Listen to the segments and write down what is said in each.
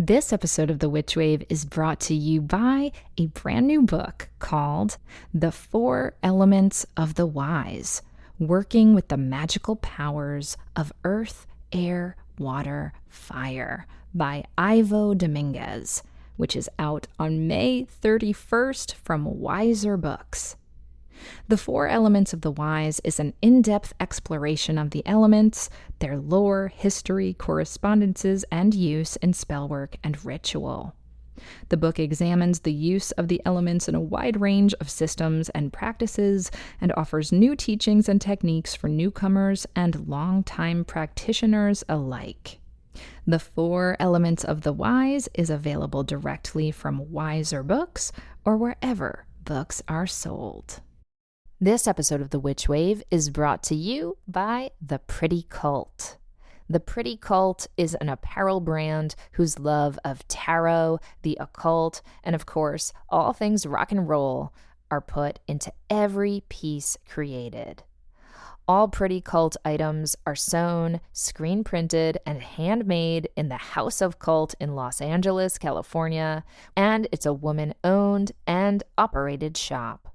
This episode of The Witch Wave is brought to you by a brand new book called The 4 Elements of the Wise, Working with the Magical Powers of Earth, Air, Water, Fire by Ivo Dominguez, which is out on May 31st from Wiser Books. The 4 Elements of the Wise is an in-depth exploration of the elements, their lore, history, correspondences, and use in spellwork and ritual. The book examines the use of the elements in a wide range of systems and practices and offers new teachings and techniques for newcomers and longtime practitioners alike. The 4 Elements of the Wise is available directly from Wiser Books or wherever books are sold. This episode of The Witch Wave is brought to you by The Pretty Cult. The Pretty Cult is an apparel brand whose love of tarot, the occult, and of course, all things rock and roll are put into every piece created. All Pretty Cult items are sewn, screen printed, and handmade in the House of Cult in Los Angeles, California, and it's a woman-owned and operated shop.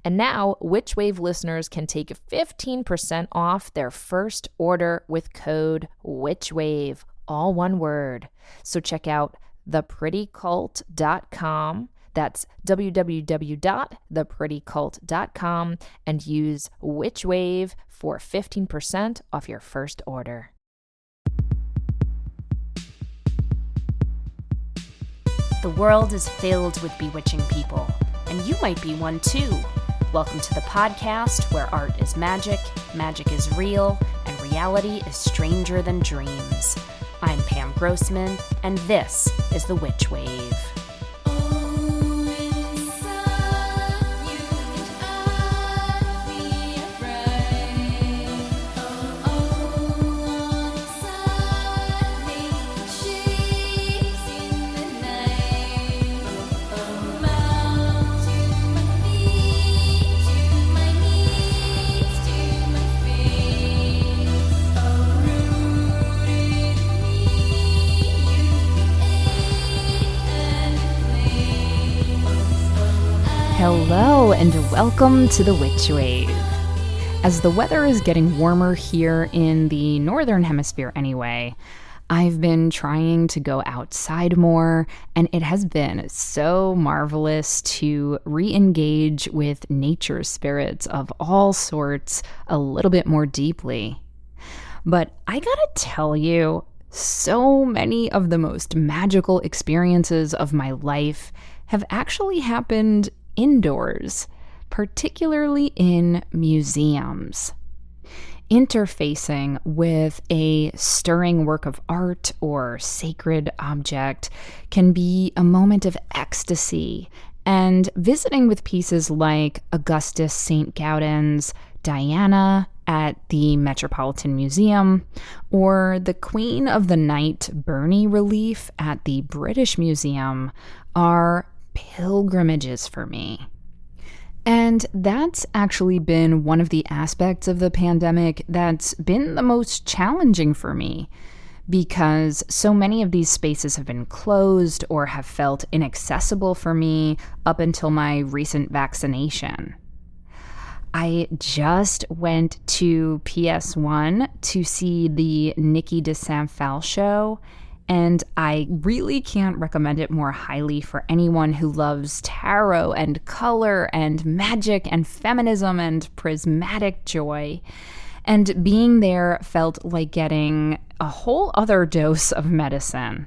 And now, Witch Wave listeners can take 15% off their first order with code WITCHWAVE, all one word. So check out theprettycult.com. That's www.theprettycult.com and use WitchWave for 15% off your first order. The world is filled with bewitching people, and you might be one too. Welcome to the podcast where art is magic is real, and reality is stranger than dreams. I'm Pam Grossman, and this is The Witch Wave. Hello and welcome to the Witch Wave. As the weather is getting warmer here in the northern hemisphere anyway, I've been trying to go outside more, and it has been so marvelous to re-engage with nature spirits of all sorts a little bit more deeply. But I gotta tell you, so many of the most magical experiences of my life have actually happened indoors, particularly in museums. Interfacing with a stirring work of art or sacred object can be a moment of ecstasy, and visiting with pieces like Augustus St. Gaudens' Diana at the Metropolitan Museum, or the Queen of the Night Burney relief at the British Museum are pilgrimages for me. And that's actually been one of the aspects of the pandemic that's been the most challenging for me, because so many of these spaces have been closed or have felt inaccessible for me up until my recent vaccination. I just went to PS1 to see the Nikki de Saint-Phalle show, and I really can't recommend it more highly for anyone who loves tarot and color and magic and feminism and prismatic joy. And being there felt like getting a whole other dose of medicine.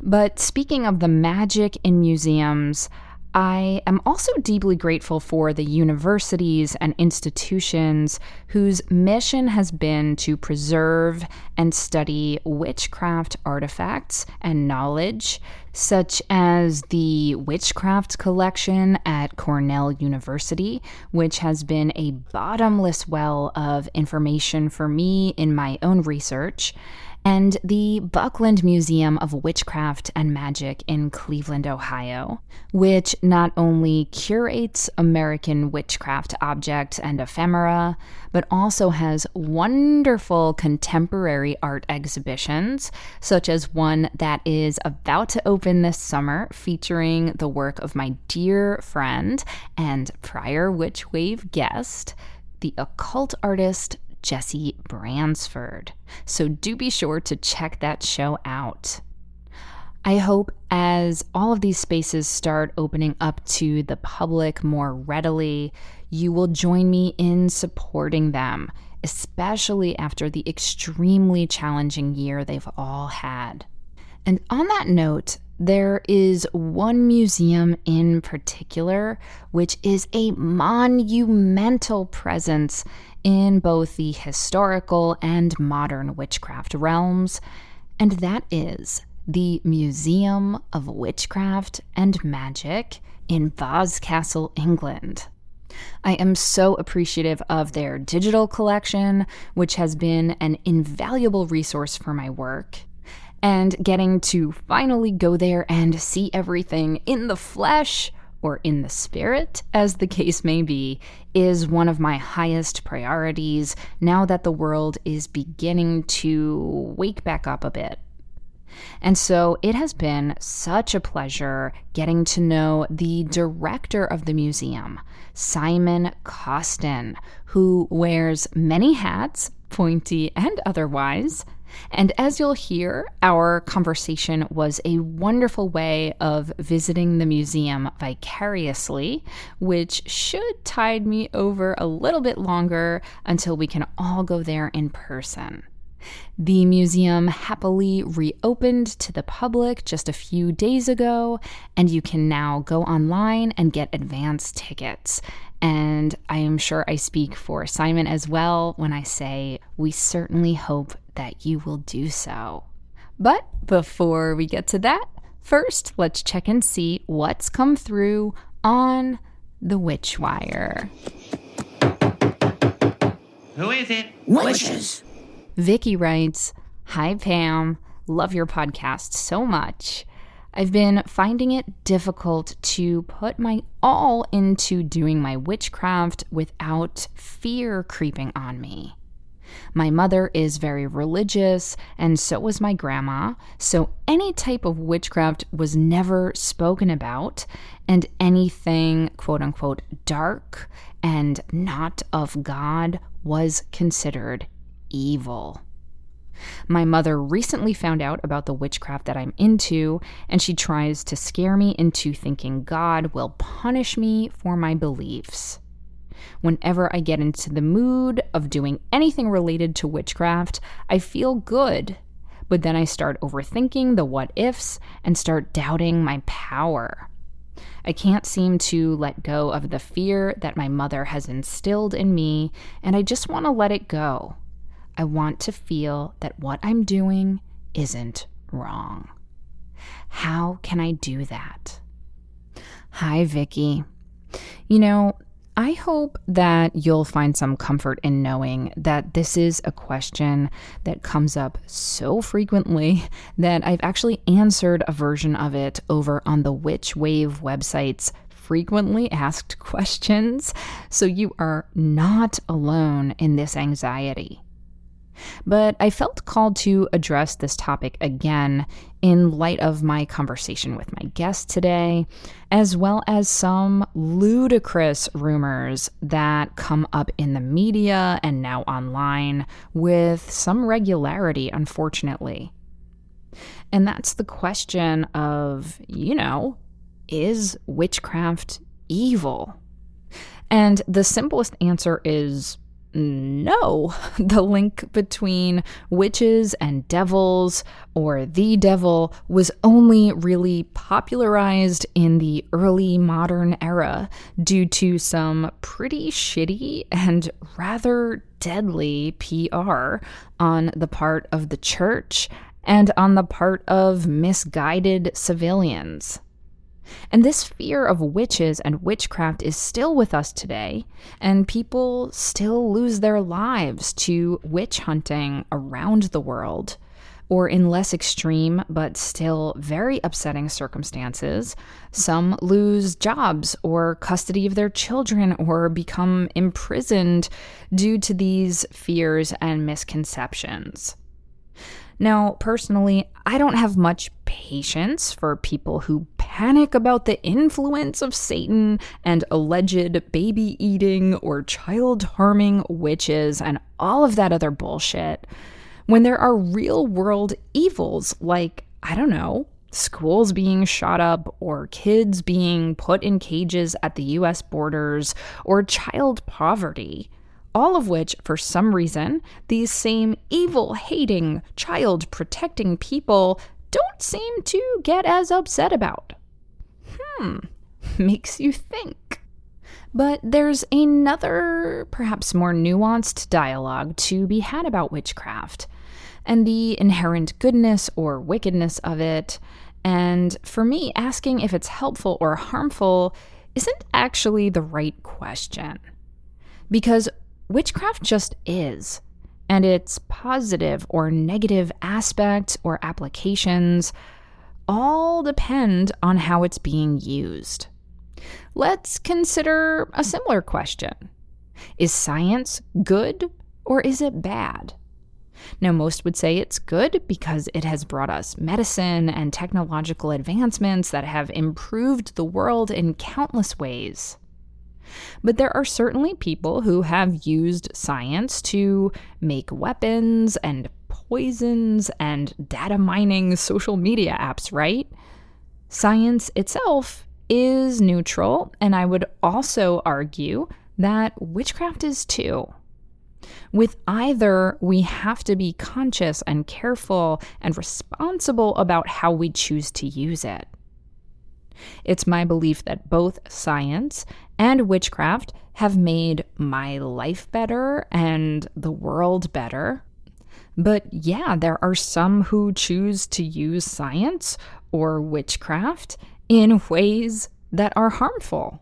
But speaking of the magic in museums, I am also deeply grateful for the universities and institutions whose mission has been to preserve and study witchcraft artifacts and knowledge, such as the Witchcraft collection at Cornell University, which has been a bottomless well of information for me in my own research, and the Buckland Museum of Witchcraft and Magic in Cleveland, Ohio, which not only curates American witchcraft objects and ephemera, but also has wonderful contemporary art exhibitions, such as one that is about to open this summer featuring the work of my dear friend and prior Witch Wave guest, the occult artist Jesse Bransford. So do be sure to check that show out. I hope as all of these spaces start opening up to the public more readily, you will join me in supporting them, especially after the extremely challenging year they've all had. And on that note, there is one museum in particular which is a monumental presence in both the historical and modern witchcraft realms, and that is the Museum of Witchcraft and Magic in Boscastle, England. I am so appreciative of their digital collection, which has been an invaluable resource for my work. And getting to finally go there and see everything in the flesh, or in the spirit, as the case may be, is one of my highest priorities now that the world is beginning to wake back up a bit. And so it has been such a pleasure getting to know the director of the museum, Simon Costin, who wears many hats, pointy and otherwise. And as you'll hear, our conversation was a wonderful way of visiting the museum vicariously, which should tide me over a little bit longer until we can all go there in person. The museum happily reopened to the public just a few days ago, and you can now go online and get advance tickets. And I am sure I speak for Simon as well when I say we certainly hope that you will do so. But before we get to that, first let's check and see what's come through on the Witchwire. Who is it? Witches. Vicky writes, "Hi Pam, love your podcast so much. I've been finding it difficult to put my all into doing my witchcraft without fear creeping on me. My mother is very religious, and so was my grandma, so any type of witchcraft was never spoken about, and anything quote-unquote dark and not of God was considered evil. My mother recently found out about the witchcraft that I'm into, and she tries to scare me into thinking God will punish me for my beliefs. Whenever I get into the mood of doing anything related to witchcraft, I feel good, but then I start overthinking the what-ifs and start doubting my power. I can't seem to let go of the fear that my mother has instilled in me, and I just want to let it go. I want to feel that what I'm doing isn't wrong. How can I do that?" Hi, Vicky. I hope that you'll find some comfort in knowing that this is a question that comes up so frequently that I've actually answered a version of it over on the Witch Wave website's frequently asked questions, so you are not alone in this anxiety. But I felt called to address this topic again in light of my conversation with my guest today, as well as some ludicrous rumors that come up in the media and now online with some regularity, unfortunately. And that's the question of, is witchcraft evil? And the simplest answer is no. The link between witches and devils, or the devil, was only really popularized in the early modern era due to some pretty shitty and rather deadly PR on the part of the church and on the part of misguided civilians. And this fear of witches and witchcraft is still with us today, and people still lose their lives to witch hunting around the world, Or in less extreme, but still very upsetting circumstances, some lose jobs or custody of their children or become imprisoned due to these fears and misconceptions. Now, personally, I don't have much patience for people who panic about the influence of Satan and alleged baby eating or child harming witches and all of that other bullshit, when there are real world evils like, I don't know, schools being shot up or kids being put in cages at the US borders or child poverty. All of which, for some reason, these same evil-hating, child-protecting people don't seem to get as upset about. Makes you think. But there's another, perhaps more nuanced dialogue to be had about witchcraft, and the inherent goodness or wickedness of it, and for me, asking if it's helpful or harmful isn't actually the right question. Because witchcraft just is, and its positive or negative aspects or applications all depend on how it's being used. Let's consider a similar question. Is science good or is it bad? Now, most would say it's good because it has brought us medicine and technological advancements that have improved the world in countless ways. But there are certainly people who have used science to make weapons and poisons and data mining social media apps, right? Science itself is neutral, and I would also argue that witchcraft is too. With either, we have to be conscious and careful and responsible about how we choose to use it. It's my belief that both science and witchcraft have made my life better and the world better. But yeah, there are some who choose to use science or witchcraft in ways that are harmful.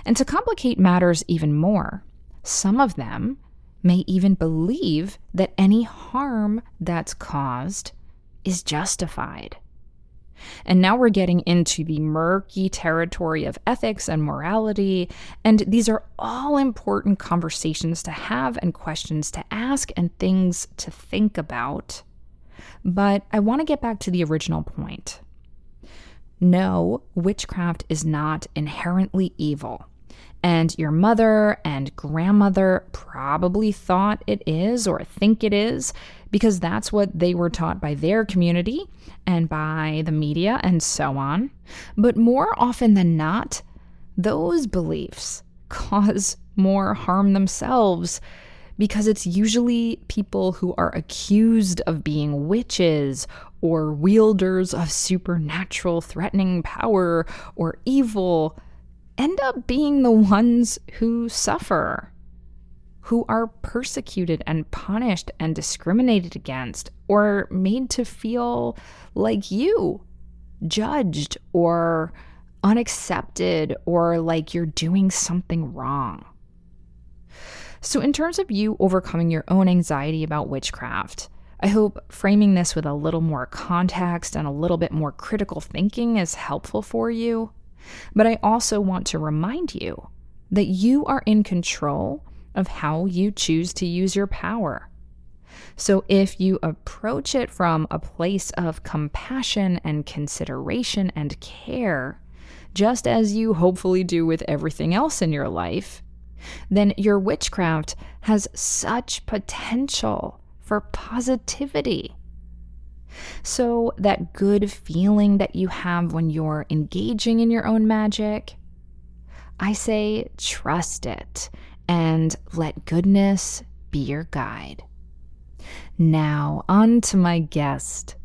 And to complicate matters even more, some of them may even believe that any harm that's caused is justified. And now we're getting into the murky territory of ethics and morality, and these are all important conversations to have and questions to ask and things to think about. But I want to get back to the original point. No, witchcraft is not inherently evil. And your mother and grandmother probably thought it is or think it is because that's what they were taught by their community and by the media and so on. But more often than not, those beliefs cause more harm themselves because it's usually people who are accused of being witches or wielders of supernatural threatening power or evil end up being the ones who suffer, who are persecuted and punished and discriminated against, or made to feel like you, judged or unaccepted, or like you're doing something wrong. So in terms of you overcoming your own anxiety about witchcraft, I hope framing this with a little more context and a little bit more critical thinking is helpful for you. But I also want to remind you that you are in control of how you choose to use your power. So if you approach it from a place of compassion and consideration and care, just as you hopefully do with everything else in your life, then your witchcraft has such potential for positivity. So that good feeling that you have when you're engaging in your own magic, I say trust it and let goodness be your guide. Now, on to my guest.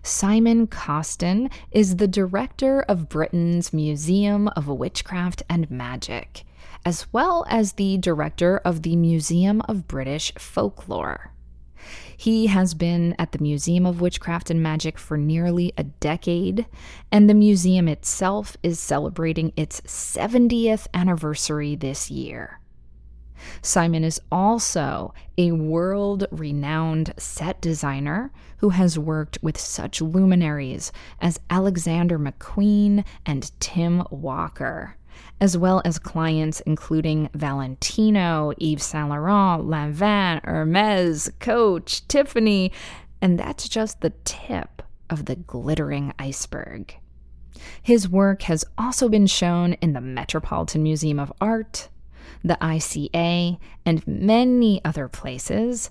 Simon Costin is the director of Britain's Museum of Witchcraft and Magic, as well as the director of the Museum of British Folklore. He has been at the Museum of Witchcraft and Magic for nearly a decade, and the museum itself is celebrating its 70th anniversary this year. Simon is also a world renowned set designer who has worked with such luminaries as Alexander McQueen and Tim Walker, as well as clients including Valentino, Yves Saint Laurent, Lanvin, Hermes, Coach, Tiffany, and that's just the tip of the glittering iceberg. His work has also been shown in the Metropolitan Museum of Art, the ICA, and many other places,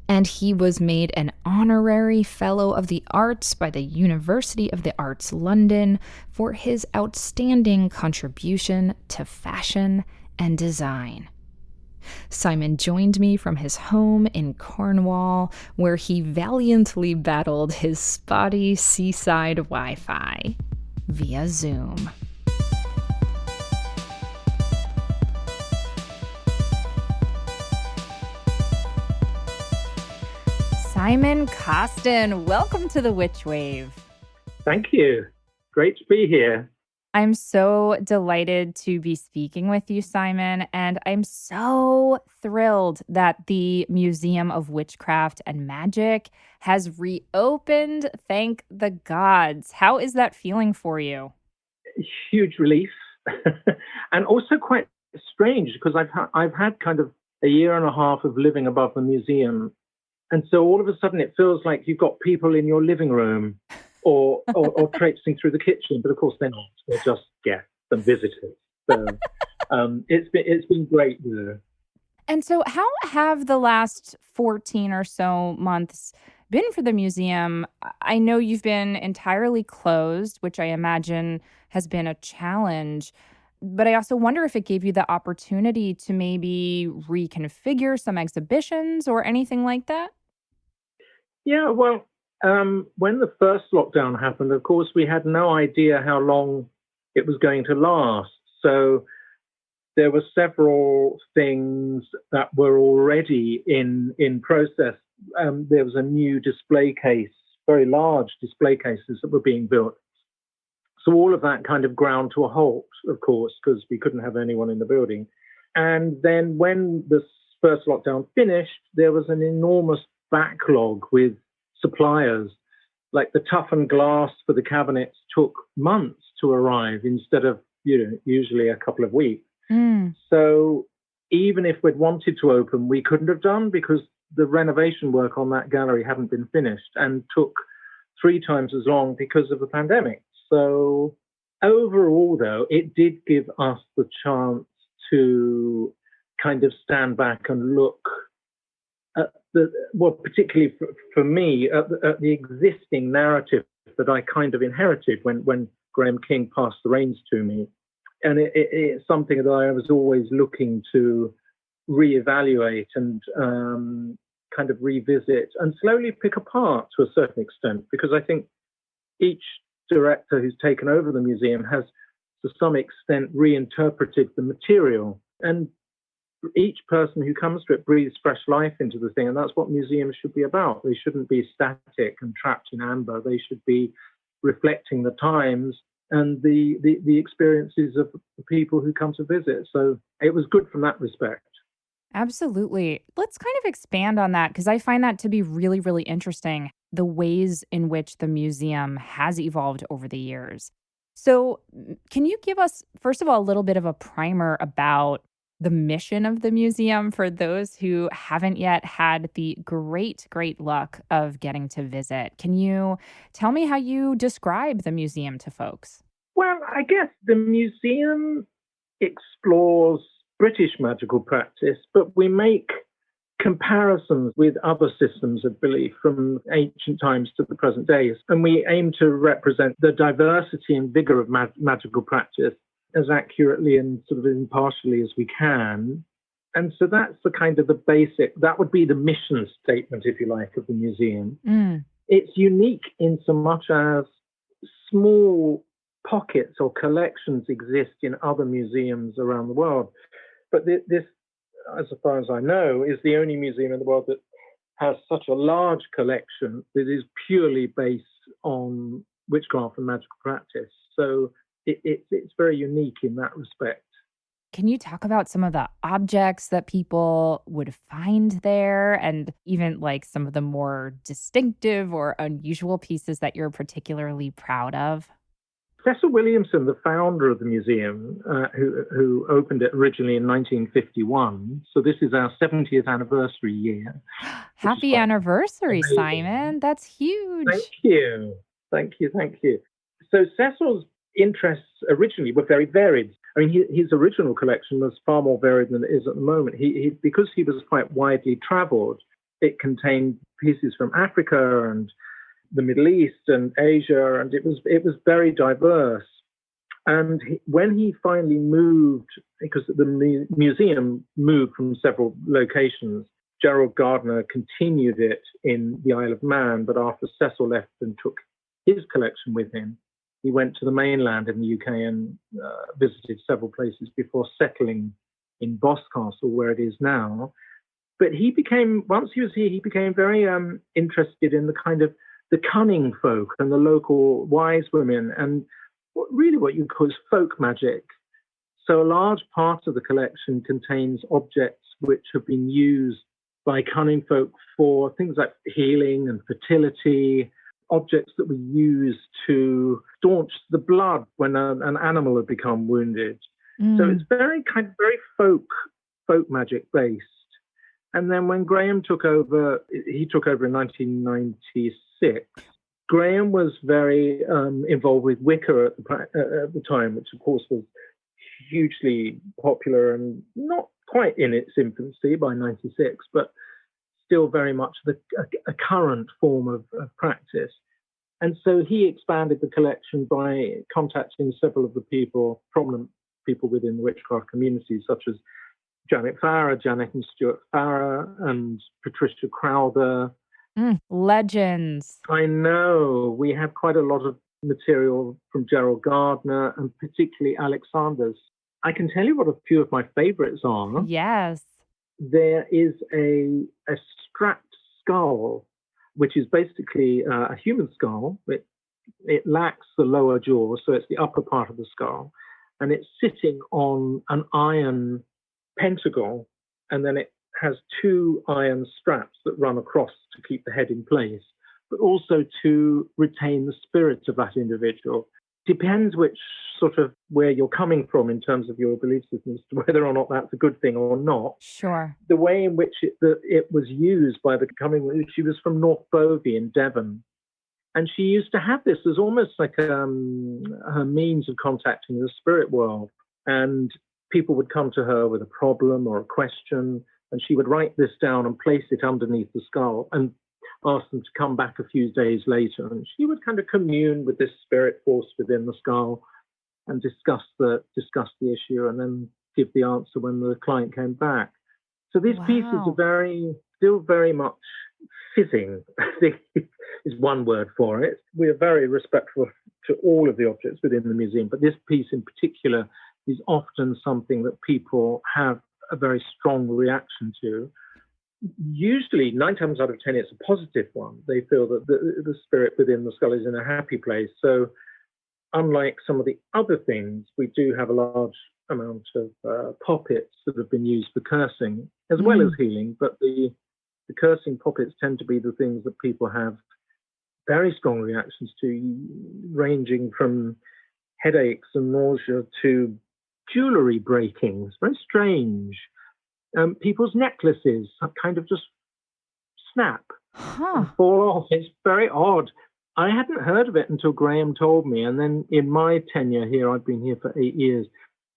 and he was made an honorary Fellow of the Arts by the University of the Arts London for his outstanding contribution to fashion and design. Simon joined me from his home in Cornwall, where he valiantly battled his spotty seaside Wi-Fi via Zoom. Simon Costin, welcome to the Witch Wave. Thank you. Great to be here. I'm so delighted to be speaking with you, Simon, and I'm so thrilled that the Museum of Witchcraft and Magic has reopened. Thank the gods. How is that feeling for you? Huge relief, and also quite strange because I've had kind of a year and a half of living above the museum, and so all of a sudden it feels like you've got people in your living room. Or traipsing through the kitchen, but of course they're not. They're just guests and visitors. So it's been great there. And so, how have the last 14 or so months been for the museum? I know you've been entirely closed, which I imagine has been a challenge. But I also wonder if it gave you the opportunity to maybe reconfigure some exhibitions or anything like that. Yeah, well. When the first lockdown happened, of course, we had no idea how long it was going to last. So there were several things that were already in process. There was a new display case, very large display cases that were being built. So all of that kind of ground to a halt, of course, because we couldn't have anyone in the building. And then when the first lockdown finished, there was an enormous backlog with suppliers. Like the toughened glass for the cabinets took months to arrive instead of usually a couple of weeks. So even if we'd wanted to open, we couldn't have done because the renovation work on that gallery hadn't been finished and took 3 times as long because of the pandemic. So overall, though, it did give us the chance to kind of stand back and look at particularly for me, at the existing narrative that I kind of inherited when Graham King passed the reins to me. And it's something that I was always looking to reevaluate and kind of revisit and slowly pick apart to a certain extent, because I think each director who's taken over the museum has, to some extent, reinterpreted the material. And each person who comes to it breathes fresh life into the thing, and that's what museums should be about. They shouldn't be static and trapped in amber. They should be reflecting the times and the experiences of the people who come to visit. So it was good from that respect. Absolutely. Let's kind of expand on that because I find that to be really, really interesting, the ways in which the museum has evolved over the years. So can you give us, first of all, a little bit of a primer about the mission of the museum for those who haven't yet had the great luck of getting to visit? Can you tell me how you describe the museum to folks? Well, I guess the museum explores British magical practice, but we make comparisons with other systems of belief from ancient times to the present days. And we aim to represent the diversity and vigor of magical practice as accurately and sort of impartially as we can. And so that's the kind of the basic, that would be the mission statement, if you like, of the museum. It's unique in so much as small pockets or collections exist in other museums around the world. But this, as far as I know, is the only museum in the world that has such a large collection that is purely based on witchcraft and magical practice. So it's very unique in that respect. Can you talk about some of the objects that people would find there and even like some of the more distinctive or unusual pieces that you're particularly proud of? Cecil Williamson, the founder of the museum, who opened it originally in 1951, so this is our 70th anniversary year, which is Happy quite anniversary, amazing. Simon. That's Thank huge. you. Thank you. Thank you. So Cecil's interests originally were very varied. I mean, his original collection was far more varied than it is at the moment. Because he was quite widely traveled, it contained pieces from Africa and the Middle East and Asia, and it was very diverse. And when he finally moved, because the museum moved from several locations, Gerald Gardner continued it in the Isle of Man, but after Cecil left and took his collection with him, he went to the mainland in the UK and visited several places before settling in Boscastle, where it is now. But once he was here, he became very interested in the kind of the cunning folk and the local wise women and what you call folk magic. So a large part of the collection contains objects which have been used by cunning folk for things like healing and fertility, objects that were used to staunch the blood when an animal had become wounded. So it's Mm. very folk magic based. And then when Graham took over, he took over in 1996. Graham was very involved with Wicca at the time, which of course was hugely popular and not quite in its infancy by 96, but still very much a current form of practice. And so he expanded the collection by contacting several of the prominent people within the witchcraft community, such as Janet Farrar, Janet and Stuart Farrar, and Patricia Crowther. Legends. I know we have quite a lot of material from Gerald Gardner and particularly Alexander's. I can tell you what a few of my favorites are. Yes. There is a strapped skull, which is basically a human skull. It lacks the lower jaw, so it's the upper part of the skull. And it's sitting on an iron pentacle, and then it has two iron straps that run across to keep the head in place, but also to retain the spirit of that individual. Depends which sort of where you're coming from in terms of your belief system as to whether or not that's a good thing or not. Sure. The way in which it was used by the she was from North Bovey in Devon. And she used to have this as almost like her means of contacting the spirit world. And people would come to her with a problem or a question, and she would write this down and place it underneath the skull and ask them to come back a few days later. And she would kind of commune with this spirit force within the skull and discuss the issue and then give the answer when the client came back. So these pieces are still very much fizzing, I think is one word for it. We are very respectful to all of the objects within the museum, but this piece in particular is often something that people have a very strong reaction to. Usually, 9 times out of 10, it's a positive one. They feel that the spirit within the skull is in a happy place. So unlike some of the other things, we do have a large amount of poppets that have been used for cursing as well as healing, but the cursing poppets tend to be the things that people have very strong reactions to, ranging from headaches and nausea to jewelry breakings. Very strange. People's necklaces kind of just snap and fall off. It's very odd. I hadn't heard of it until Graham told me. And then in my tenure here, I've been here for 8 years,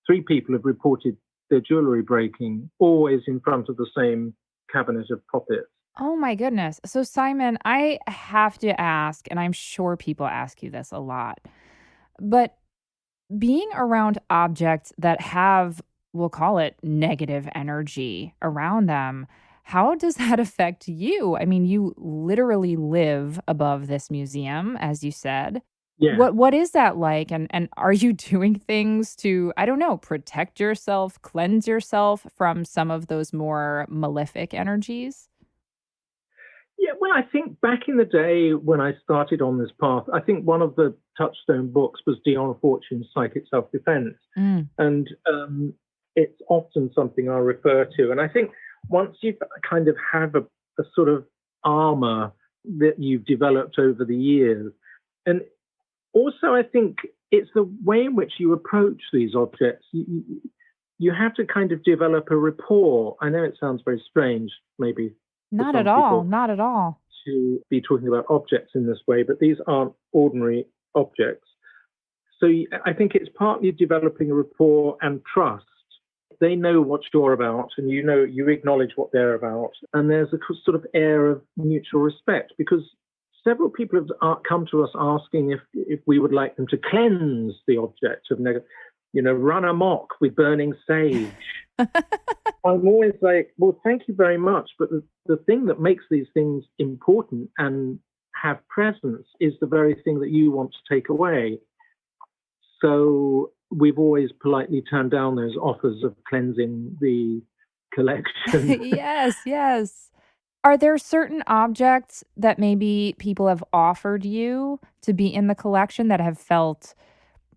3 people have reported their jewelry breaking, always in front of the same cabinet of poppets. Oh my goodness. So, Simon, I have to ask, and I'm sure people ask you this a lot, but being around objects that have, we'll call it negative energy around them, how does that affect you? I mean, you literally live above this museum, as you said. Yeah. What is that like? And are you doing things to, I don't know, protect yourself, cleanse yourself from some of those more malefic energies? Yeah, well, I think back in the day when I started on this path, I think one of the touchstone books was Dion Fortune's Psychic Self-Defense. Mm. And it's often something I refer to. And I think once you kind of have a sort of armor that you've developed over the years, and also I think it's the way in which you approach these objects. You have to kind of develop a rapport. I know it sounds very strange, maybe Not at all. Not at all. To be talking about objects in this way, but these aren't ordinary objects. So I think it's partly developing a rapport and trust. They know what you're about, and you acknowledge what they're about, and there's a sort of air of mutual respect, because several people have come to us asking if we would like them to cleanse the object of run amok with burning sage. I'm always like, well, thank you very much, but the thing that makes these things important and have presence is the very thing that you want to take away. So we've always politely turned down those offers of cleansing the collection. Yes. Are there certain objects that maybe people have offered you to be in the collection that have felt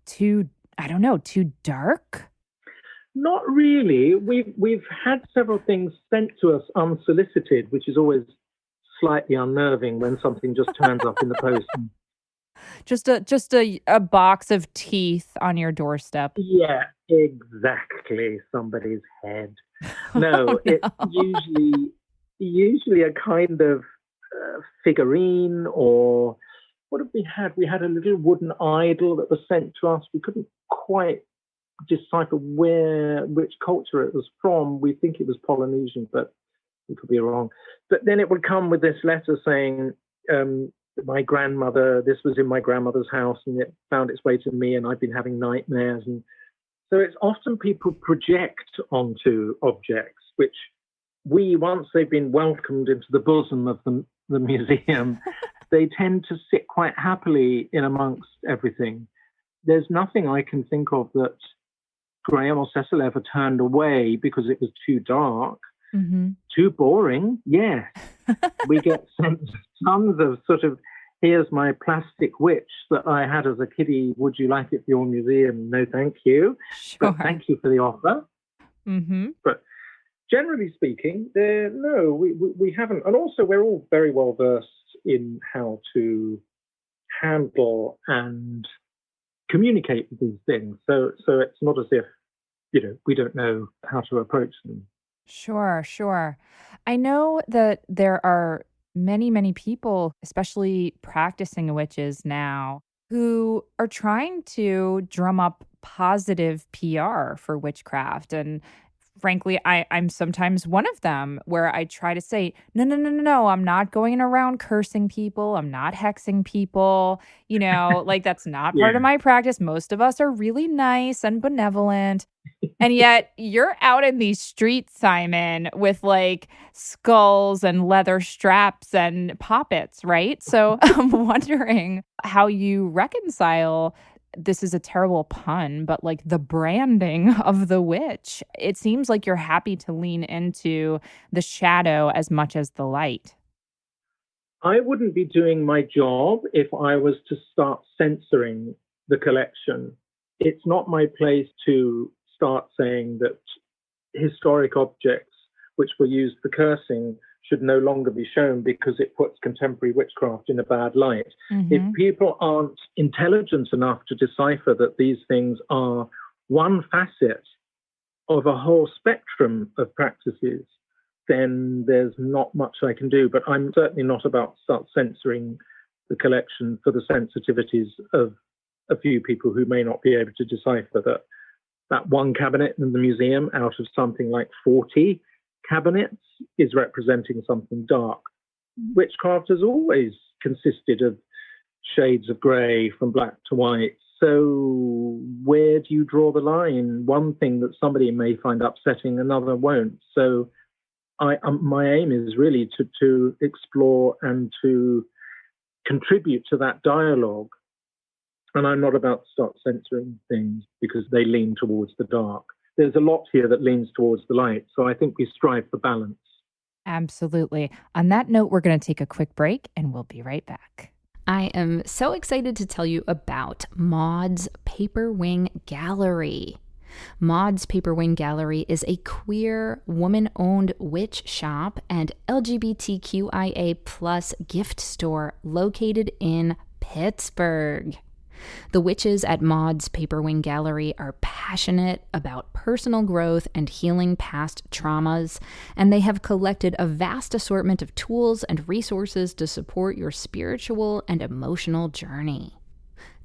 too dark? Not really. We've had several things sent to us unsolicited, which is always slightly unnerving when something just turns up in the post. Just a box of teeth on your doorstep. Yeah, exactly. Somebody's head. No, it's usually a kind of figurine, or what have we had? We had a little wooden idol that was sent to us. We couldn't quite decipher which culture it was from. We think it was Polynesian, but we could be wrong. But then it would come with this letter saying, my grandmother, this was in my grandmother's house, and it found its way to me, and I've been having nightmares. And so it's often people project onto objects, which once they've been welcomed into the bosom of the museum, they tend to sit quite happily in amongst everything. There's nothing I can think of that Graham or Cecil ever turned away because it was too dark, too boring. Yes. We get sent tons of sort of, here's my plastic witch that I had as a kiddie. Would you like it for your museum? No, thank you. Sure. But thank you for the offer. But generally speaking, we haven't. And also, we're all very well versed in how to handle and communicate with these things. So it's not as if, we don't know how to approach them. Sure. I know that there are many, many people, especially practicing witches now, who are trying to drum up positive PR for witchcraft. And frankly, I'm sometimes one of them, where I try to say, no, I'm not going around cursing people. I'm not hexing people. Like that's not part of my practice. Most of us are really nice and benevolent. And yet you're out in these streets, Simon, with like skulls and leather straps and poppets, right? So I'm wondering how you reconcile, this is a terrible pun, but like the branding of the witch. It seems like you're happy to lean into the shadow as much as the light. I wouldn't be doing my job if I was to start censoring the collection. It's not my place to start saying that historic objects which were used for cursing should no longer be shown because it puts contemporary witchcraft in a bad light. If people aren't intelligent enough to decipher that these things are one facet of a whole spectrum of practices, then there's not much I can do. But I'm certainly not about start censoring the collection for the sensitivities of a few people who may not be able to decipher that one cabinet in the museum out of something like 40 cabinets is representing something dark. Witchcraft has always consisted of shades of grey from black to white. So where do you draw the line? One thing that somebody may find upsetting, another won't. So my aim is really to explore and to contribute to that dialogue. And I'm not about to start censoring things because they lean towards the dark. There's a lot here that leans towards the light. So I think we strive for balance. Absolutely. On that note, we're going to take a quick break and we'll be right back. I am so excited to tell you about Maud's Paper Wing Gallery. Maud's Paperwing Gallery is a queer, woman-owned witch shop and LGBTQIA plus gift store located in Pittsburgh. The witches at Maud's Paperwing Gallery are passionate about personal growth and healing past traumas, and they have collected a vast assortment of tools and resources to support your spiritual and emotional journey.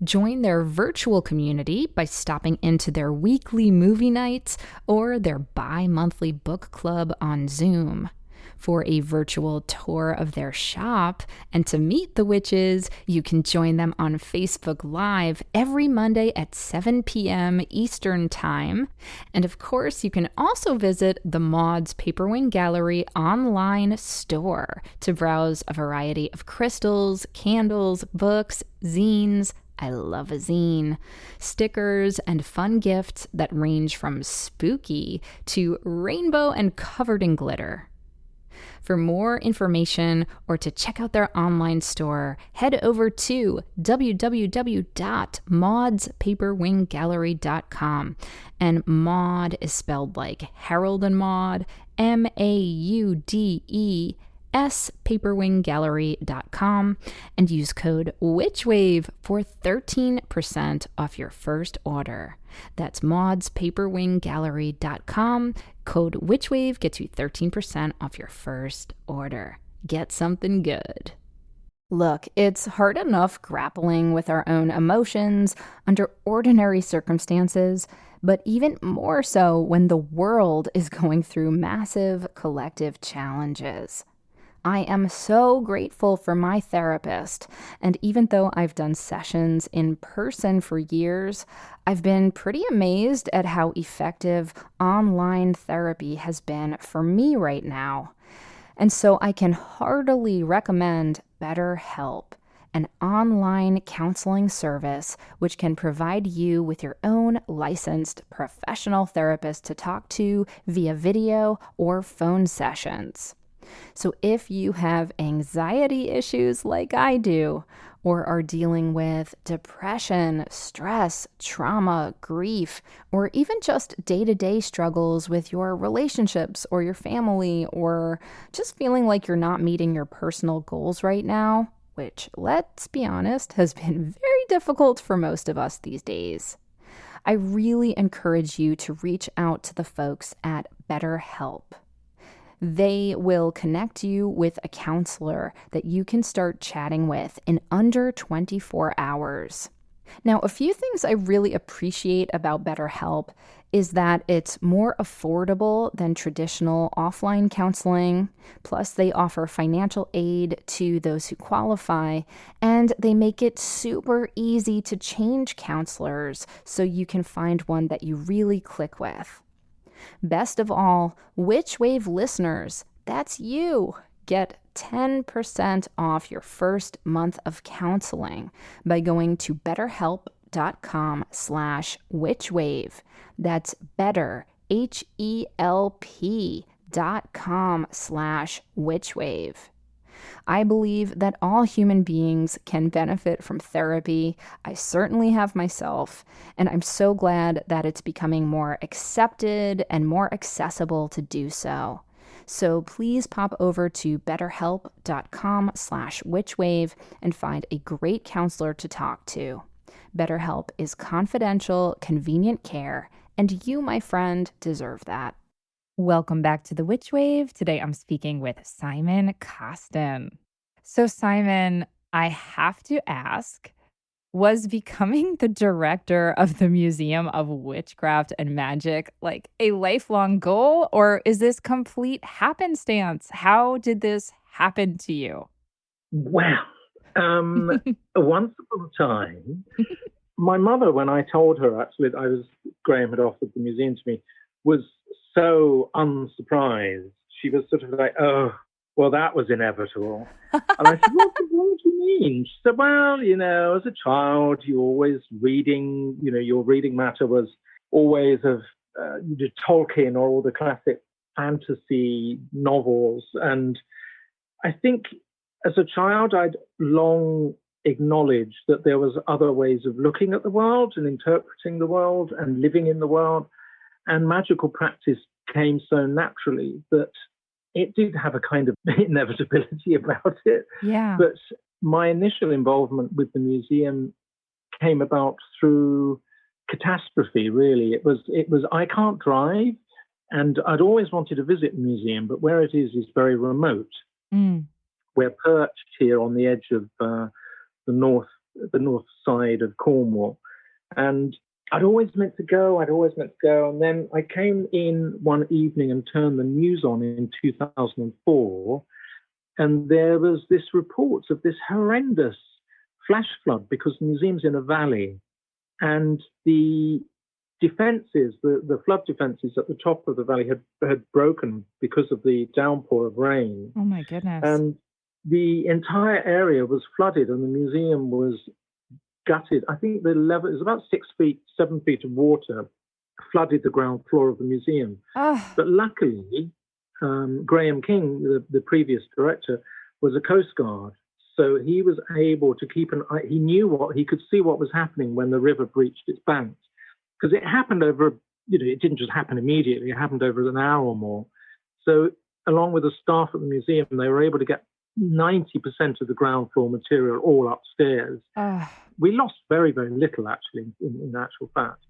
Join their virtual community by stopping into their weekly movie nights or their bi-monthly book club on Zoom. For a virtual tour of their shop and to meet the witches, you can join them on Facebook Live every Monday at 7 p.m. Eastern Time. And of course, you can also visit the Maud's Paperwing Gallery online store to browse a variety of crystals, candles, books, zines. I love a zine, stickers, and fun gifts that range from spooky to rainbow and covered in glitter. For more information or to check out their online store, head over to www.maudspaperwinggallery.com. And Maud is spelled like Harold and Maude, Maude, paperwinggallery.com, and use code WitchWave for 13% off your first order. That's maudspaperwinggallery.com. Code WitchWave gets you 13% off your first order. Get something good. Look, it's hard enough grappling with our own emotions under ordinary circumstances, but even more so when the world is going through massive collective challenges. I am so grateful for my therapist, and even though I've done sessions in person for years, I've been pretty amazed at how effective online therapy has been for me right now. And so I can heartily recommend BetterHelp, an online counseling service which can provide you with your own licensed professional therapist to talk to via video or phone sessions. So if you have anxiety issues like I do, or are dealing with depression, stress, trauma, grief, or even just day-to-day struggles with your relationships or your family, or just feeling like you're not meeting your personal goals right now, which, let's be honest, has been very difficult for most of us these days, I really encourage you to reach out to the folks at BetterHelp. They will connect you with a counselor that you can start chatting with in under 24 hours. Now, a few things I really appreciate about BetterHelp is that it's more affordable than traditional offline counseling. Plus, they offer financial aid to those who qualify, and they make it super easy to change counselors so you can find one that you really click with. Best of all, Witchwave listeners, that's you, get 10% off your first month of counseling by going to betterhelp.com/witchwave. That's better, HELP.com/witchwave. I believe that all human beings can benefit from therapy. I certainly have myself, and I'm so glad that it's becoming more accepted and more accessible to do so. So please pop over to betterhelp.com/witchwave and find a great counselor to talk to. BetterHelp is confidential, convenient care, and you, my friend, deserve that. Welcome back to the Witch Wave. Today I'm speaking with Simon Costin. So Simon, I have to ask, was becoming the director of the Museum of Witchcraft and Magic like a lifelong goal, or is this complete happenstance? How did this happen to you? Well, once upon a time, my mother, when I told her actually that Graham had offered the museum to me, was so unsurprised. She was sort of like, oh, well, that was inevitable. And I said, what do you mean? She said, well, as a child, you always reading, your reading matter was always of Tolkien or all the classic fantasy novels. And I think as a child, I'd long acknowledge that there was other ways of looking at the world and interpreting the world and living in the world. And magical practice came so naturally that it did have a kind of inevitability about it. Yeah. But my initial involvement with the museum came about through catastrophe, really. It was I can't drive, and I'd always wanted to visit the museum, but where it is very remote. We're perched here on the edge of the north side of Cornwall, and I'd always meant to go. And then I came in one evening and turned the news on in 2004, and there was this report of this horrendous flash flood because the museum's in a valley, and the defences, the flood defences at the top of the valley had broken because of the downpour of rain. Oh my goodness. And the entire area was flooded and the museum was gutted. I think the level is about 7 feet of water flooded the ground floor of the museum. But luckily, Graham King, the previous director, was a Coast Guard. So he was able to keep he could see what was happening when the river breached its banks. Because it happened over, it didn't just happen immediately, it happened over an hour or more. So along with the staff at the museum, they were able to get 90% of the ground floor material all upstairs. We lost very, very little, actually, in actual fact.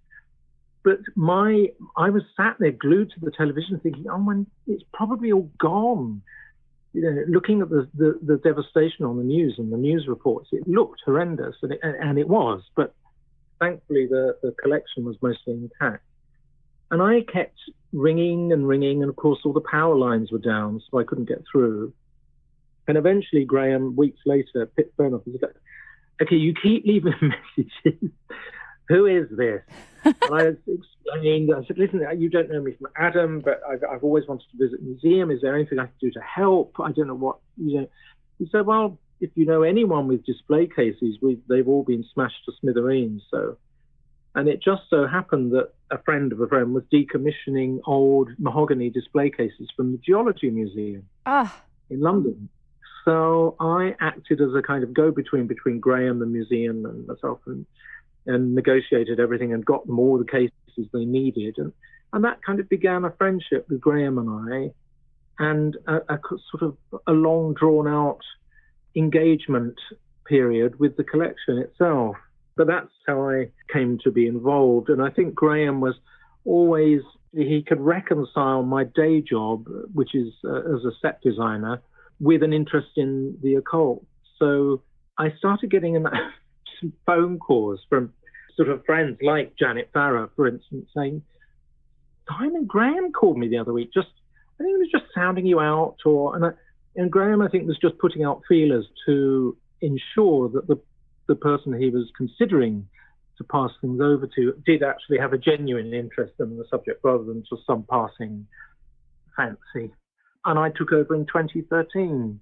But I was sat there glued to the television thinking, it's probably all gone. Looking at the devastation on the news and the news reports, it looked horrendous, and it was, but thankfully the collection was mostly intact. And I kept ringing, and of course all the power lines were down, so I couldn't get through. And eventually Graham, weeks later, picked the phone up and said, okay, you keep leaving messages. Who is this? And I explained, I said, listen, you don't know me from Adam, but I've always wanted to visit the museum. Is there anything I can do to help? I don't know what, He said, well, if you know anyone with display cases, they've all been smashed to smithereens. And it just so happened that a friend of a friend was decommissioning old mahogany display cases from the Geology Museum in London. So I acted as a kind of go-between between Graham, the museum, and myself, and negotiated everything and got them all the cases they needed. And that kind of began a friendship with Graham and I, and a sort of a long, drawn-out engagement period with the collection itself. But that's how I came to be involved. And I think Graham was always, he could reconcile my day job, which is as a set designer, with an interest in the occult. So I started getting some phone calls from sort of friends like Janet Farrar, for instance, saying, Simon Graham called me the other week. I think he was just sounding you out. And Graham, I think, was just putting out feelers to ensure that the person he was considering to pass things over to did actually have a genuine interest in the subject rather than just some passing fancy. And I took over in 2013.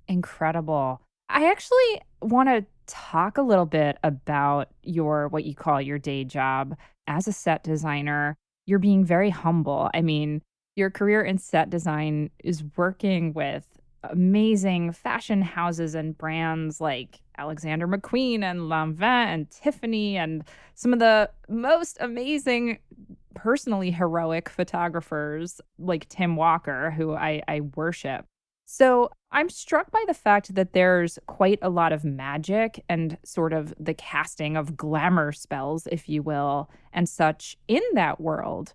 Incredible. I actually want to talk a little bit about what you call your day job as a set designer. You're being very humble. I mean, your career in set design is working with amazing fashion houses and brands like Alexander McQueen and Lanvin and Tiffany and some of the most amazing, personally heroic photographers like Tim Walker, who I worship. So I'm struck by the fact that there's quite a lot of magic and sort of the casting of glamour spells, if you will, and such in that world.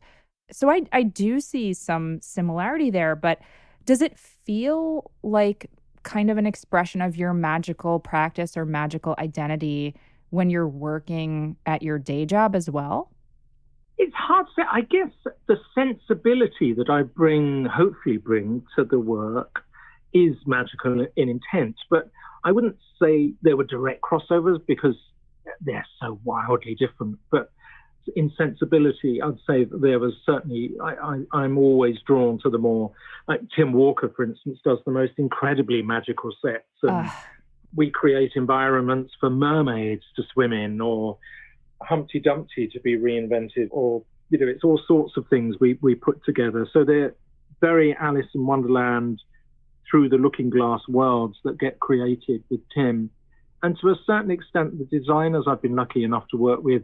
So I do see some similarity there, but does it feel like kind of an expression of your magical practice or magical identity when you're working at your day job as well? It's hard to say. I guess the sensibility that I hopefully bring to the work is magical in intent, but I wouldn't say there were direct crossovers because they're so wildly different. But in sensibility, I'd say that there was certainly, I'm always drawn to the more, like Tim Walker, for instance, does the most incredibly magical sets. And we create environments for mermaids to swim in, or Humpty Dumpty to be reinvented, or, it's all sorts of things we put together. So they're very Alice in Wonderland, through the looking glass worlds that get created with Tim. And to a certain extent, the designers I've been lucky enough to work with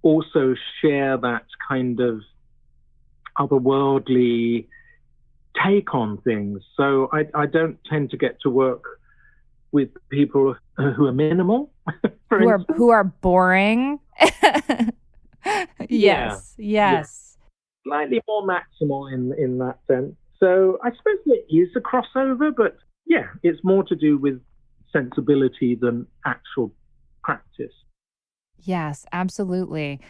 also share that kind of otherworldly take on things. So I don't tend to get to work with people who are minimal, who are boring. Yeah. Yes. Slightly more maximal in that sense. So I suppose it is a crossover, but yeah, it's more to do with sensibility than actual practice. Yes, absolutely.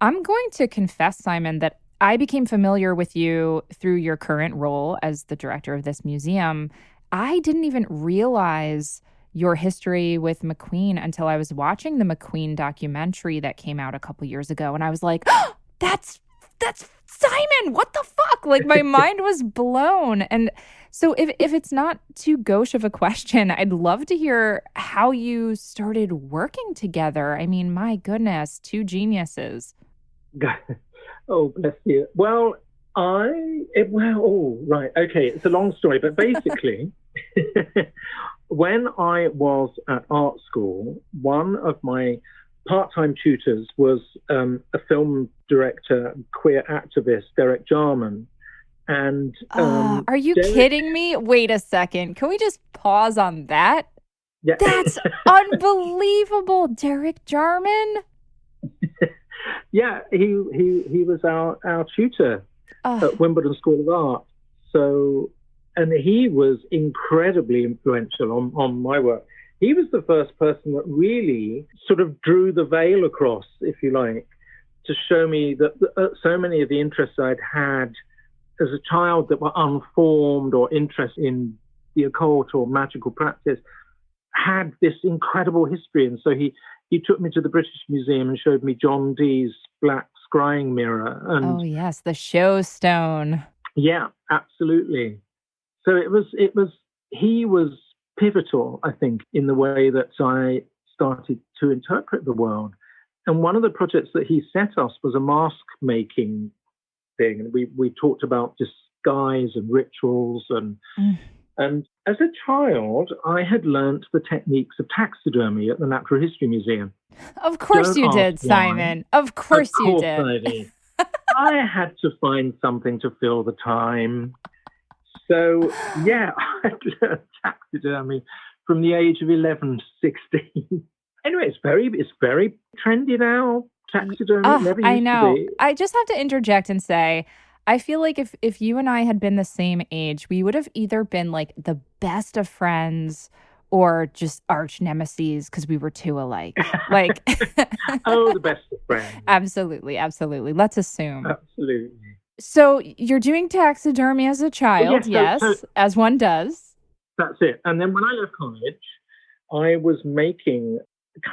I'm going to confess, Simon, that I became familiar with you through your current role as the director of this museum. I didn't even realize your history with McQueen until I was watching the McQueen documentary that came out a couple years ago. And I was like, oh, that's Simon. What the fuck? Like my mind was blown. And so if it's not too gauche of a question, I'd love to hear how you started working together. I mean, my goodness, two geniuses. Oh, bless you. Well, right. Okay. It's a long story, but basically, when I was at art school, one of my part-time tutors was a film director, queer activist, Derek Jarman. And are you kidding me? Wait a second. Can we just pause on that? Yeah. That's unbelievable, Derek Jarman. Yeah, he was our tutor at Wimbledon School of Art. So, and he was incredibly influential on my work. He was the first person that really sort of drew the veil across, if you like, to show me that so many of the interests I'd had as a child that were unformed or interested in the occult or magical practice had this incredible history. And so he took me to the British Museum and showed me John Dee's black scrying mirror. And oh yes, the show stone. Yeah, absolutely. So he was pivotal, I think, in the way that I started to interpret the world. And one of the projects that he set us was a mask making thing. And we talked about disguise and rituals and as a child, I had learnt the techniques of taxidermy at the Natural History Museum. Of course you did, Simon. Of course you did. I had to find something to fill the time. So, yeah, I learned taxidermy from the age of 11 to 16. Anyway, it's very trendy now, taxidermy. Never used I know. to be. I just have to interject and say, I feel like if you and I had been the same age, we would have either been like the best of friends or just arch nemesis because we were too alike. Like, oh, the best of friends. Absolutely. Let's assume. Absolutely. So you're doing taxidermy as a child, yes, as one does. That's it. And then when I left college, I was making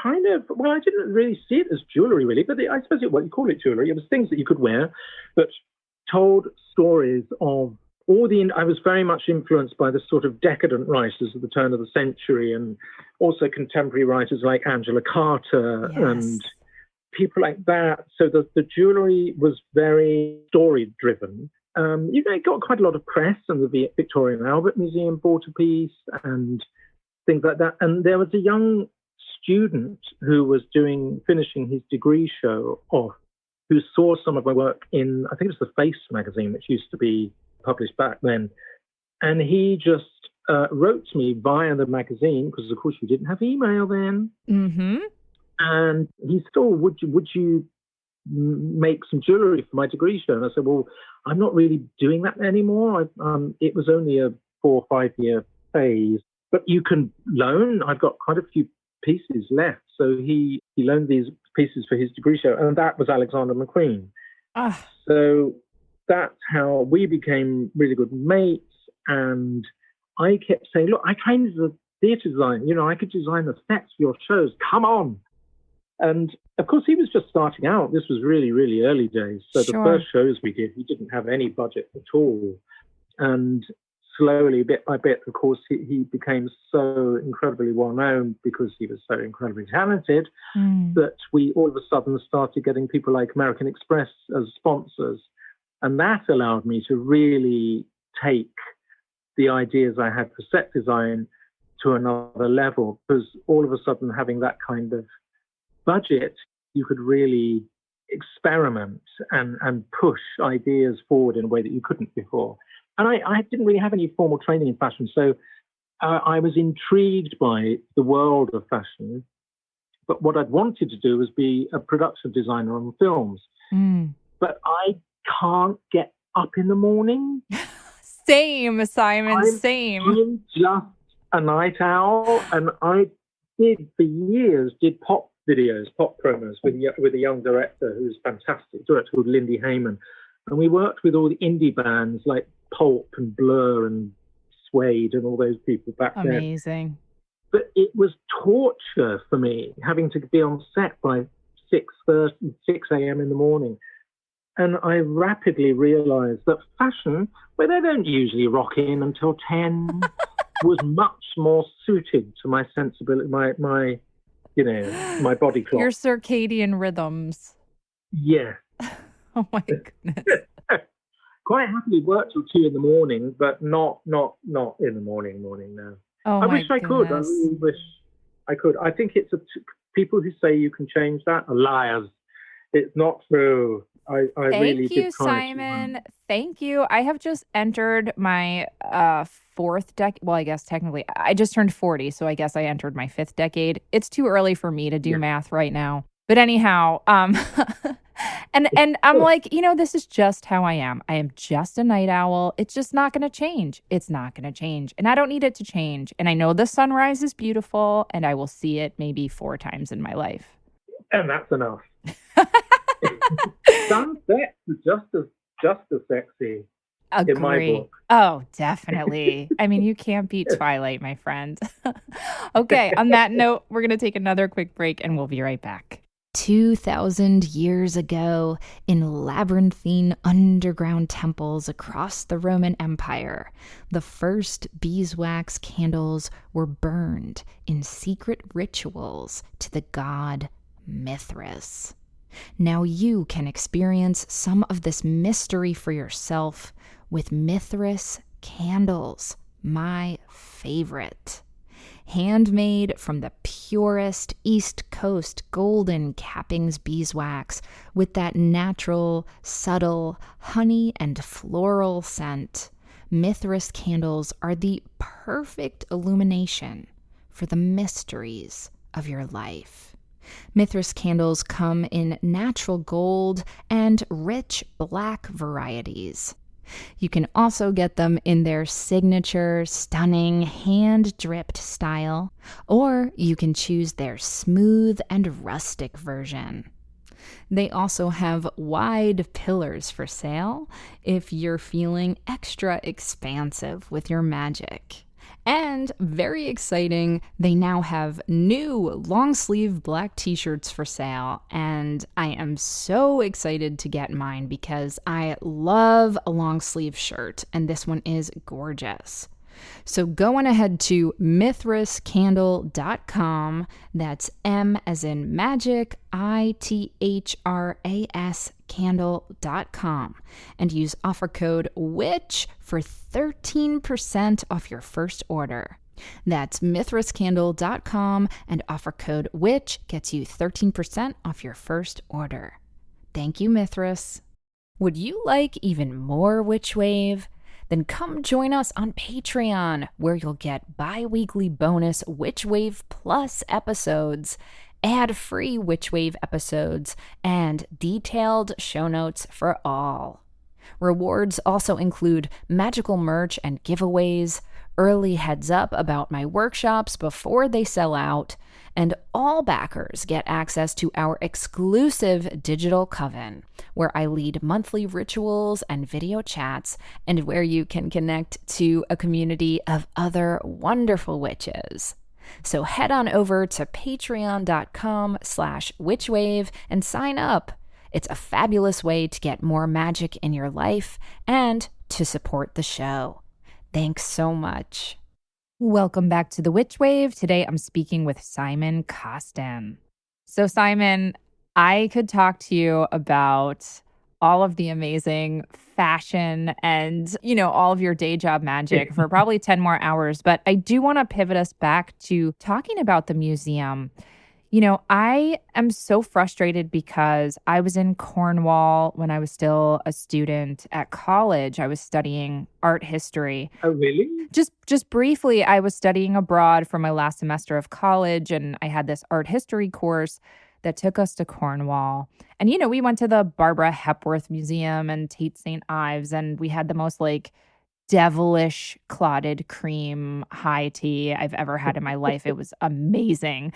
kind of, well, I didn't really see it as jewelry, really, but I suppose you call it jewelry. It was things that you could wear that told stories of I was very much influenced by the sort of decadent writers at the turn of the century and also contemporary writers like Angela Carter and people like that. So the jewelry was very story driven. It got quite a lot of press, and the Victoria and Albert Museum bought a piece and things like that. And there was a young student who was finishing his degree show off, who saw some of my work in, I think it was the Face magazine, which used to be published back then. And he just wrote to me via the magazine, because of course you didn't have email then. Mm-hmm. And he said, oh, would you make some jewelry for my degree show? And I said, well, I'm not really doing that anymore. It was only a 4 or 5 year phase, but you can loan. I've got quite a few pieces left. So he loaned these pieces for his degree show, and that was Alexander McQueen. So that's how we became really good mates. And I kept saying, look, I trained as a theatre designer. I could design the sets for your shows. Come on. And of course, he was just starting out. This was really, really early days. So the first shows we did, he didn't have any budget at all. And slowly, bit by bit, of course, he became so incredibly well known because he was so incredibly talented that we all of a sudden started getting people like American Express as sponsors. And that allowed me to really take the ideas I had for set design to another level, because all of a sudden having that kind of budget, you could really experiment and push ideas forward in a way that you couldn't before. And I didn't really have any formal training in fashion, so I was intrigued by the world of fashion. But what I'd wanted to do was be a production designer on films. But I can't get up in the morning. Same, Simon, same. I'm just a night owl, and I did for years pop videos, pop promos with a young director who's fantastic, director called Lindy Heyman, and we worked with all the indie bands like Pulp and Blur and Suede and all those people back then. Amazing. But it was torture for me having to be on set by 6 a.m. in the morning. And I rapidly realized that fashion, where they don't usually rock in until 10, was much more suited to my sensibility, my body clock. Your circadian rhythms. Yeah. Oh my goodness. Quite happily work till 2 in the morning, but not in the morning now. Oh, I wish I could. I really wish I could. I think it's people who say you can change that are liars. It's not true. I really Thank you, Simon. Thank you. I have just entered my fourth decade. Well, I guess technically I just turned 40, so I guess I entered my fifth decade. It's too early for me to do math right now. But anyhow, and I'm like, this is just how I am. I am just a night owl. It's just not going to change. It's not going to change. And I don't need it to change. And I know the sunrise is beautiful, and I will see it maybe 4 times in my life. And that's enough. Sunset is just as sexy. Agree. In my book. Oh, definitely. I mean, you can't beat Twilight, my friend. Okay, on that note, we're going to take another quick break, and we'll be right back. 2,000 years ago, in labyrinthine underground temples across the Roman Empire, the first beeswax candles were burned in secret rituals to the god Mithras. Now you can experience some of this mystery for yourself with Mithras candles, my favorite. Handmade from the purest East Coast golden cappings beeswax with that natural, subtle honey and floral scent, Mithras candles are the perfect illumination for the mysteries of your life. Mithras candles come in natural gold and rich black varieties. You can also get them in their signature, stunning, hand-dripped style, or you can choose their smooth and rustic version. They also have wide pillars for sale if you're feeling extra expansive with your magic. And very exciting, they now have new long-sleeve black t-shirts for sale, and I am so excited to get mine because I love a long-sleeve shirt, and this one is gorgeous. So go on ahead to mithrascandle.com, that's M as in magic, ITHRAS candle.com, and use offer code WITCH for 13% off your first order. That's mithrascandle.com, and offer code WITCH gets you 13% off your first order. Thank you, Mithras. Would you like even more Witch Wave? Then come join us on Patreon, where you'll get bi-weekly bonus Witch Wave Plus episodes, ad-free Witch Wave episodes, and detailed show notes for all. Rewards also include magical merch and giveaways, early heads up about my workshops before they sell out, and all backers get access to our exclusive digital coven, where I lead monthly rituals and video chats, and where you can connect to a community of other wonderful witches. So head on over to patreon.com/witchwave and sign up. It's a fabulous way to get more magic in your life and to support the show. Thanks so much. Welcome back to the Witch Wave. Today I'm speaking with Simon Costin. So Simon, I could talk to you about all of the amazing fashion and, all of your day job magic for probably 10 more hours. But I do want to pivot us back to talking about the museum. I am so frustrated because I was in Cornwall when I was still a student at college. I was studying art history. Oh, really? Just briefly, I was studying abroad for my last semester of college, and I had this art history course that took us to Cornwall. And we went to the Barbara Hepworth Museum and Tate St. Ives, and we had the most devilish clotted cream high tea I've ever had in my life. It was amazing.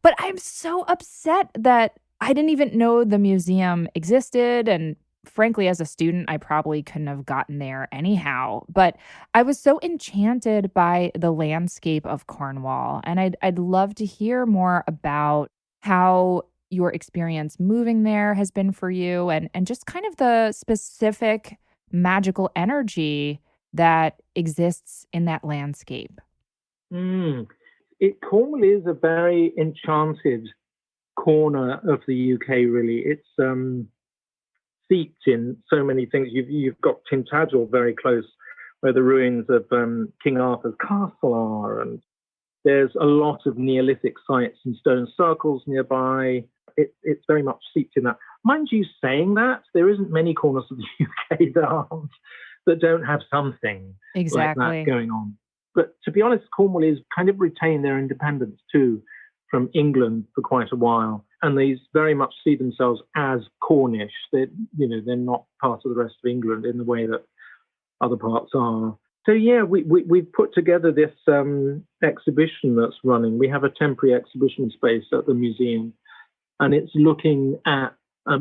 But I'm so upset that I didn't even know the museum existed. And frankly, as a student, I probably couldn't have gotten there anyhow. But I was so enchanted by the landscape of Cornwall. And I'd love to hear more about how your experience moving there has been for you and just kind of the specific magical energy that exists in that landscape. Mm. Cornwall is a very enchanted corner of the UK, really. It's steeped in so many things. You've got Tintagel very close, where the ruins of King Arthur's castle are, and there's a lot of Neolithic sites and stone circles nearby. It's very much steeped in that. Mind you, saying that, there isn't many corners of the UK that don't have something like that going on. But to be honest, Cornwall is kind of retained their independence too from England for quite a while, and they very much see themselves as Cornish. They're not part of the rest of England in the way that other parts are. So yeah, we've put together this exhibition that's running. We have a temporary exhibition space at the museum, and it's looking at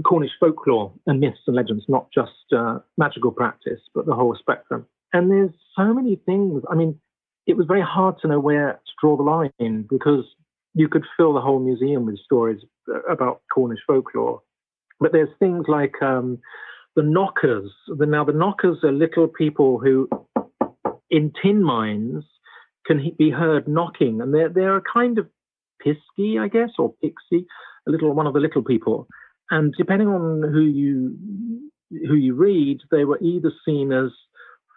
Cornish folklore and myths and legends, not just magical practice, but the whole spectrum. And there's so many things. I mean, it was very hard to know where to draw the line because you could fill the whole museum with stories about Cornish folklore. But there's things like the knockers. Now, the knockers are little people who, in tin mines, can be heard knocking. And they're a kind of pisky, I guess, or pixie, one of the little people. And depending on who you read, they were either seen as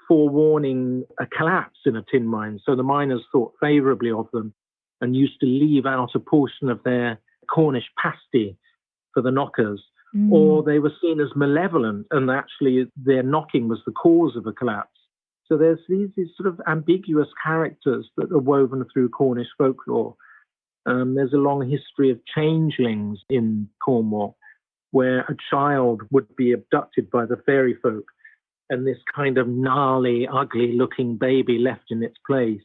forewarning a collapse in a tin mine. So the miners thought favorably of them and used to leave out a portion of their Cornish pasty for the knockers. Or they were seen as malevolent and actually their knocking was the cause of a collapse. So there's these sort of ambiguous characters that are woven through Cornish folklore. There's a long history of changelings in Cornwall where a child would be abducted by the fairy folk and this kind of gnarly, ugly-looking baby left in its place.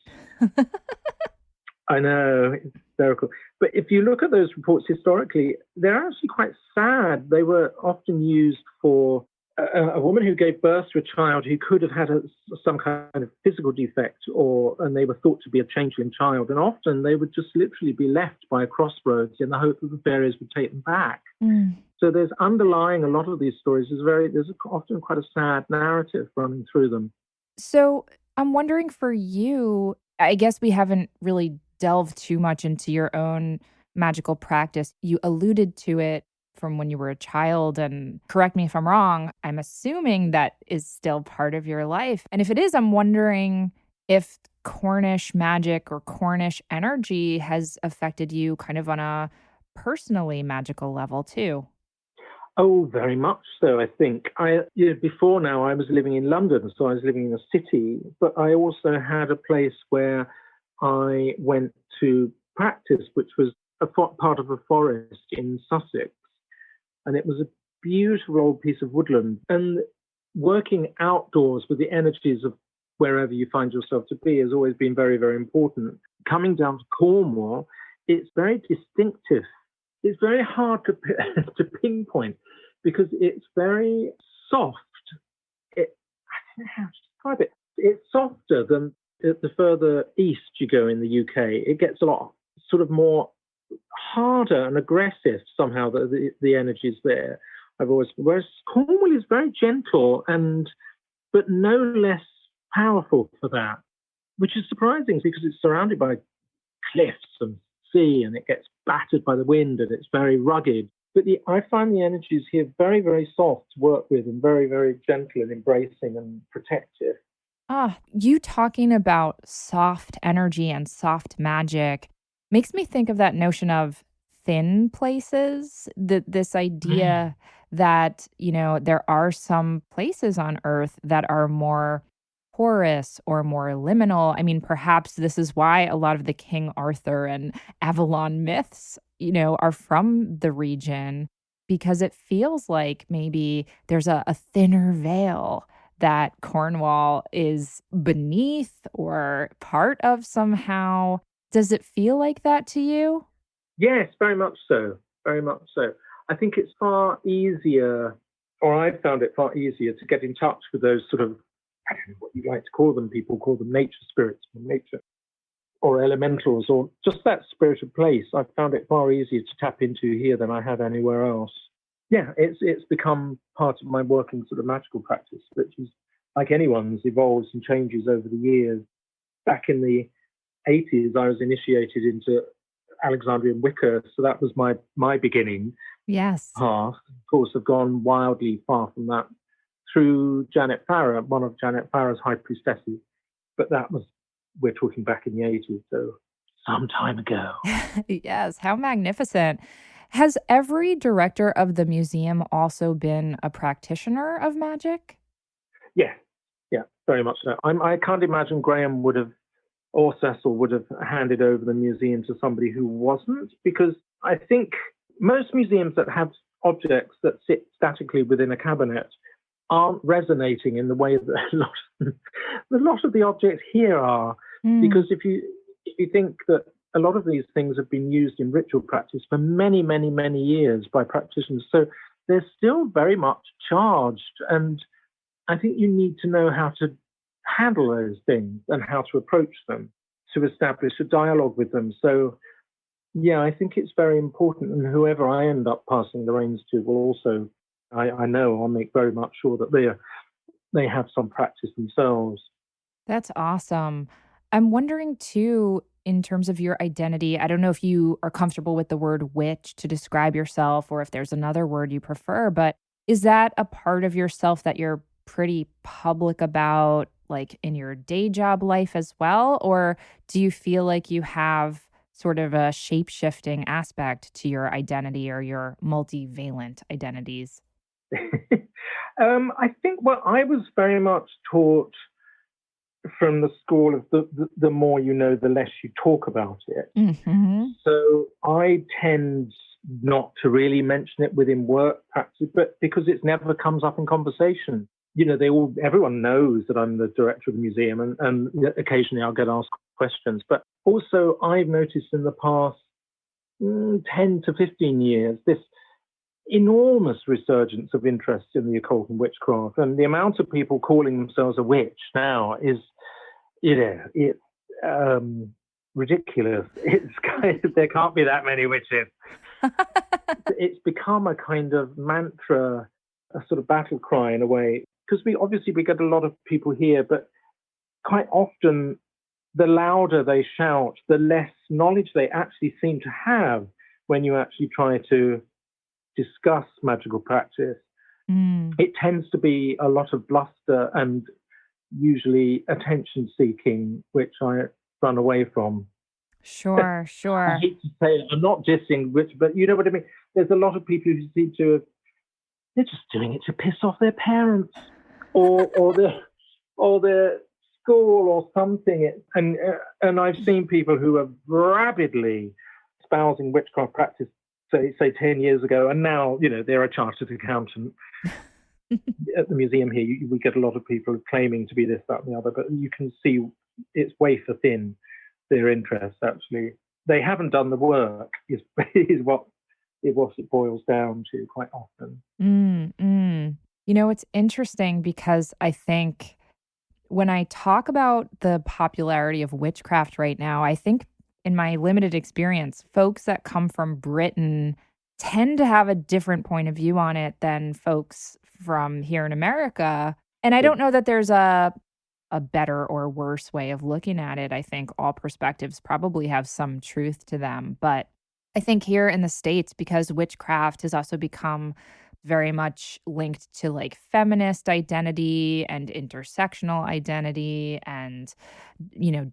I know, it's hysterical. But if you look at those reports historically, they're actually quite sad. They were often used for a woman who gave birth to a child who could have had some kind of physical defect, and they were thought to be a changeling child. And often they would just literally be left by a crossroads in the hope that the fairies would take them back. So there's underlying a lot of these stories. There's often quite a sad narrative running through them. So I'm wondering for you, I guess we haven't really delved too much into your own magical practice. You alluded to it from when you were a child, and correct me if I'm wrong, I'm assuming that is still part of your life. And if it is, I'm wondering if Cornish magic or Cornish energy has affected you kind of on a personally magical level too. Oh, very much so, I think. Before now, I was living in London, so I was living in a city, but I also had a place where I went to practice, which was part of a forest in Sussex. And it was a beautiful old piece of woodland. And working outdoors with the energies of wherever you find yourself to be has always been very, very important. Coming down to Cornwall, it's very distinctive. It's very hard to pinpoint because it's very soft. I don't know how to describe it. It's softer than the further east you go in the UK. It gets a lot sort of more harder and aggressive somehow, the energy's there. Whereas Cornwall is very gentle but no less powerful for that, which is surprising because it's surrounded by cliffs and sea and it gets battered by the wind and it's very rugged. But I find the energies here very, very soft to work with and very, very gentle and embracing and protective. Ah, you talking about soft energy and soft magic makes me think of that notion of thin places. This idea that, there are some places on earth that are more porous or more liminal. I mean, perhaps this is why a lot of the King Arthur and Avalon myths, are from the region because it feels like maybe there's a thinner veil that Cornwall is beneath or part of somehow. Does it feel like that to you? Yes, very much so. Very much so. I think it's far easier, or I've found it far easier to get in touch with those sort of, I don't know what you like to call them. People call them nature spirits from nature or elementals or just that spiritual place. I've found it far easier to tap into here than I have anywhere else. Yeah, it's become part of my working sort of magical practice, which is like anyone's evolves and changes over the years. Back in the 80s, I was initiated into Alexandrian Wicca, so that was my beginning Yes. path. Of course, I've gone wildly far from that through Janet Farrar, one of Janet Farrar's high priestesses, but we're talking back in the 80s, so some time ago. Yes, how magnificent. Has every director of the museum also been a practitioner of magic? Yeah, yeah, very much so. I can't imagine Graham would have or Cecil would have handed over the museum to somebody who wasn't, because I think most museums that have objects that sit statically within a cabinet aren't resonating in the way that a lot of the objects here are. Mm, Because if you think that a lot of these things have been used in ritual practice for many, many, many years by practitioners, so they're still very much charged. And I think you need to know how to handle those things and how to approach them to establish a dialogue with them. So, yeah, I think it's very important. And whoever I end up passing the reins to will also, I know I'll make very much sure that they have some practice themselves. that's awesome. I'm wondering too, in terms of your identity, I don't know if you are comfortable with the word witch to describe yourself or if there's another word you prefer, but is that a part of yourself that you're pretty public about, like in your day job life as well? Or do you feel like you have sort of a shape shifting aspect to your identity or your multivalent identities? I think, well, I was very much taught from the school of the more you know, the less you talk about it. Hmm. So I tend not to really mention it within work practice, but because it never comes up in conversation. Everyone knows that I'm the director of the museum, and occasionally I'll get asked questions. But also, I've noticed in the past 10 to 15 years this enormous resurgence of interest in the occult and witchcraft, and the amount of people calling themselves a witch now is, it's ridiculous. It's there can't be that many witches. It's become a kind of mantra, a sort of battle cry in a way, because we get a lot of people here, but quite often the louder they shout, the less knowledge they actually seem to have when you actually try to discuss magical practice. Mm, It tends to be a lot of bluster and usually attention seeking, which I run away from. sure, I sure. hate to say it, I'm not dissing Rich, but you know what I mean. There's a lot of people who seem to they're just doing it to piss off their parents or their school or something. And I've seen people who are rabidly espousing witchcraft practice, say 10 years ago, and now they're a chartered accountant. At the museum here, we get a lot of people claiming to be this, that, and the other, but you can see it's wafer thin. Their interest, actually, they haven't done the work. Is what it boils down to quite often. Mm, mm. It's interesting because I think when I talk about the popularity of witchcraft right now, I think in my limited experience, folks that come from Britain tend to have a different point of view on it than folks from here in America. And I Yeah. don't know that there's a better or worse way of looking at it. I think all perspectives probably have some truth to them, but I think here in the States, because witchcraft has also become very much linked to like feminist identity and intersectional identity and,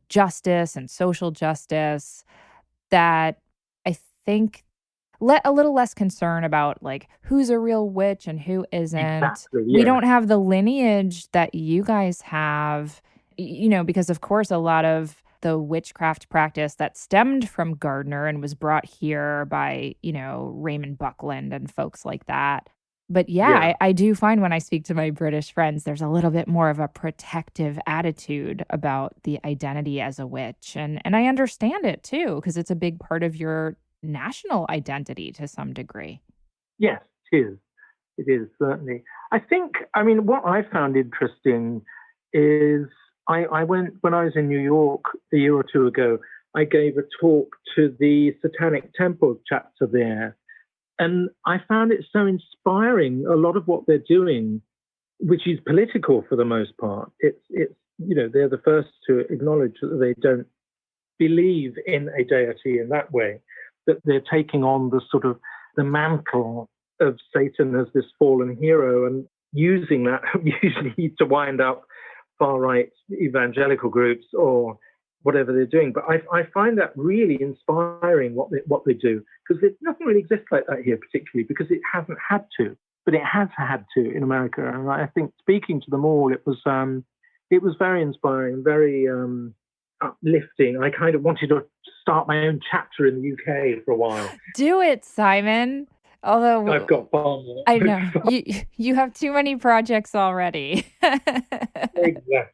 justice and social justice, that I think let a little less concern about like who's a real witch and who isn't. Exactly. We Yeah. don't have the lineage that you guys have, because of course a lot of the witchcraft practice that stemmed from Gardner and was brought here by, Raymond Buckland and folks like that. But yeah, Yeah. I do find when I speak to my British friends, there's a little bit more of a protective attitude about the identity as a witch. And I understand it too, because it's a big part of your national identity to some degree. Yes, it is. It is, certainly. I think, I mean, what I found interesting is I went, when I was in New York a year or two ago, I gave a talk to the Satanic Temple chapter there. And I found it so inspiring, a lot of what they're doing, which is political for the most part. They're the first to acknowledge that they don't believe in a deity in that way, that they're taking on the sort of the mantle of Satan as this fallen hero and using that usually to wind up far right evangelical groups or whatever they're doing. But I find that really inspiring what they do, because it doesn't really exist like that here particularly, because it hasn't had to, but it has had to in America. And I think speaking to them all, it was very inspiring, very uplifting. I kind of wanted to start my own chapter in the UK for a while. Do it, Simon. I've Although got far more. I know you have too many projects already. Exactly.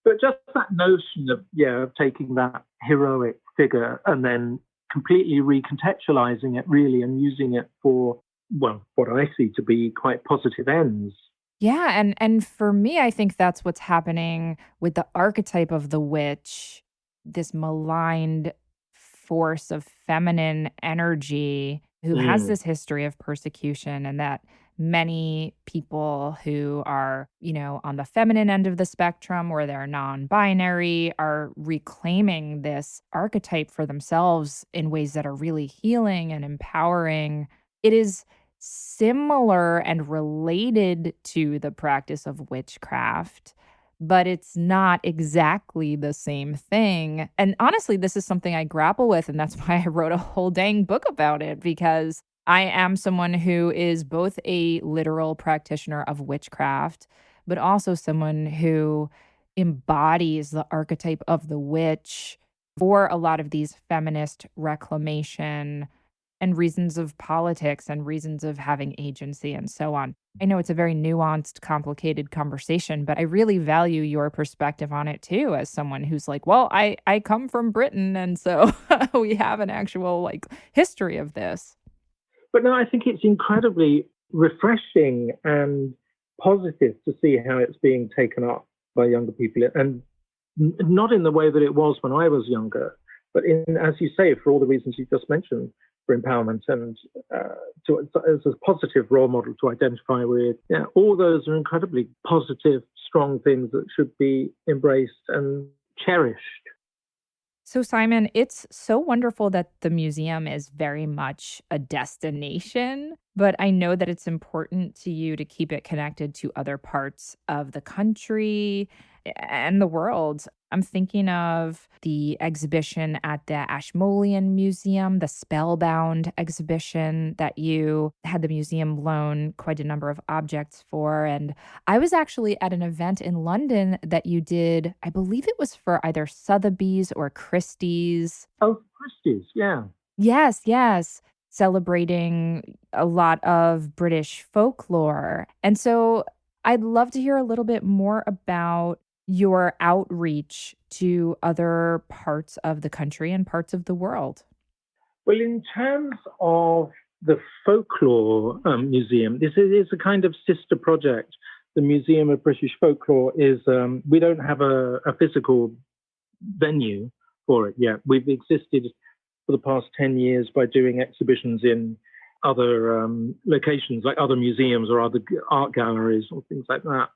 But just that notion of taking that heroic figure and then completely recontextualizing it really and using it for, well, what I see to be quite positive ends. Yeah, and for me, I think that's what's happening with the archetype of the witch, this maligned force of feminine energy who has Mm. this history of persecution, and that many people who are, on the feminine end of the spectrum or they're non-binary are reclaiming this archetype for themselves in ways that are really healing and empowering. It is similar and related to the practice of witchcraft, but it's not exactly the same thing. And honestly, this is something I grapple with. And that's why I wrote a whole dang book about it, because I am someone who is both a literal practitioner of witchcraft, but also someone who embodies the archetype of the witch for a lot of these feminist reclamation and reasons of politics and reasons of having agency and so on. I know it's a very nuanced, complicated conversation, but I really value your perspective on it too, as someone who's like, well, I come from Britain, and so we have an actual like history of this. But no, I think it's incredibly refreshing and positive to see how it's being taken up by younger people, and not in the way that it was when I was younger, but in, as you say, for all the reasons you just mentioned, for empowerment and as a positive role model to identify with. Yeah, all those are incredibly positive, strong things that should be embraced and cherished. So, Simon, it's so wonderful that the museum is very much a destination, but I know that it's important to you to keep it connected to other parts of the country and the world. I'm thinking of the exhibition at the Ashmolean Museum, the Spellbound exhibition that you had the museum loan quite a number of objects for. And I was actually at an event in London that you did, I believe it was for either Sotheby's or Christie's. Oh, Christie's, yeah. Yes, yes. Celebrating a lot of British folklore. And so I'd love to hear a little bit more about your outreach to other parts of the country and parts of the world. Well, in terms of the Folklore Museum, this is a kind of sister project. The Museum of British Folklore is, we don't have a physical venue for it yet. We've existed for the past 10 years by doing exhibitions in other locations, like other museums or other art galleries or things like that.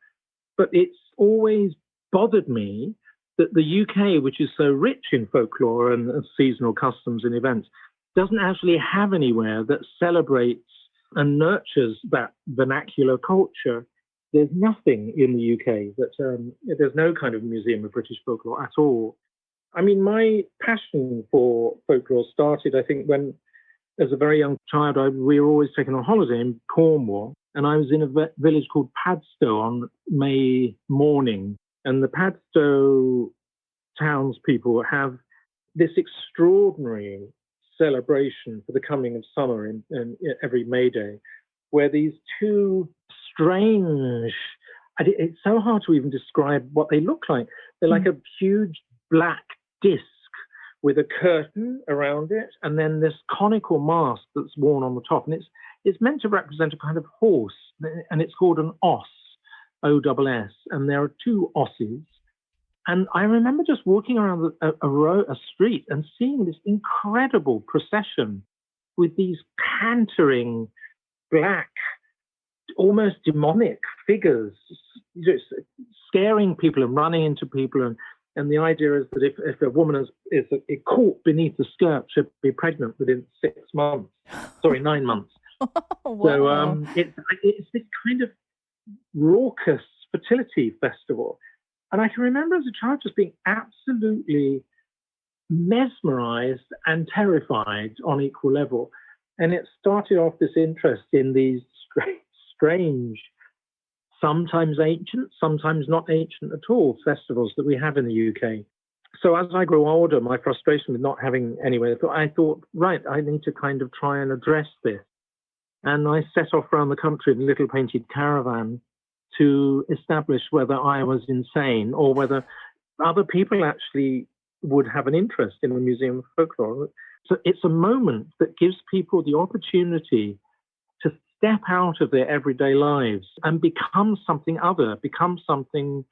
But it's always bothered me that the UK, which is so rich in folklore and seasonal customs and events, doesn't actually have anywhere that celebrates and nurtures that vernacular culture. There's nothing in the UK there's no kind of museum of British folklore at all. I mean, my passion for folklore started, I think, when, as a very young child, we were always taken on holiday in Cornwall, and I was in a village called Padstow on May morning, and the Padstow townspeople have this extraordinary celebration for the coming of summer in every May Day, where these two strange, it's so hard to even describe what they look like. They're like a huge black disc with a curtain around it, and then this conical mask that's worn on the top. And it's meant to represent a kind of horse, and it's called an os, O-S-S, and there are two osses. And I remember just walking around a street and seeing this incredible procession with these cantering black, almost demonic figures, just scaring people and running into people. And the idea is that if a woman is caught beneath the skirt, she'll be pregnant within 9 months. So it's this kind of raucous fertility festival. And I can remember as a child just being absolutely mesmerized and terrified on equal level. And it started off this interest in these strange, sometimes ancient, sometimes not ancient at all, festivals that we have in the UK. So as I grew older, my frustration with not having anywhere, I thought, right, I need to kind of try and address this. And I set off around the country in a little painted caravan to establish whether I was insane or whether other people actually would have an interest in the Museum of Folklore. So it's a moment that gives people the opportunity to step out of their everyday lives and become something other, become something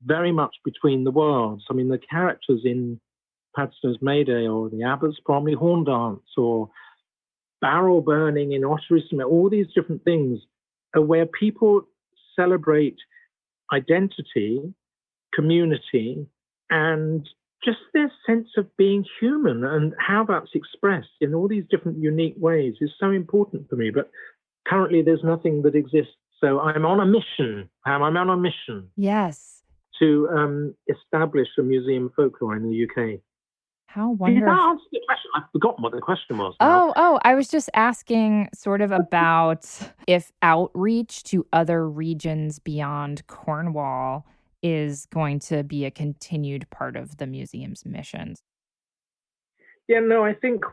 very much between the worlds. I mean, the characters in Padstow's May Day or the Abbott's Bromley Horn Dance or barrel burning in Ottery, all these different things are where people celebrate identity, community, and just their sense of being human, and how that's expressed in all these different unique ways is so important for me. But currently there's nothing that exists. So I'm on a mission, Pam. I'm on a mission. Yes. To establish a museum of folklore in the UK. How wonderful. Did that answer the question? I've forgotten what the question was now. I was just asking sort of about if outreach to other regions beyond Cornwall is going to be a continued part of the museum's missions. Yeah, no, I think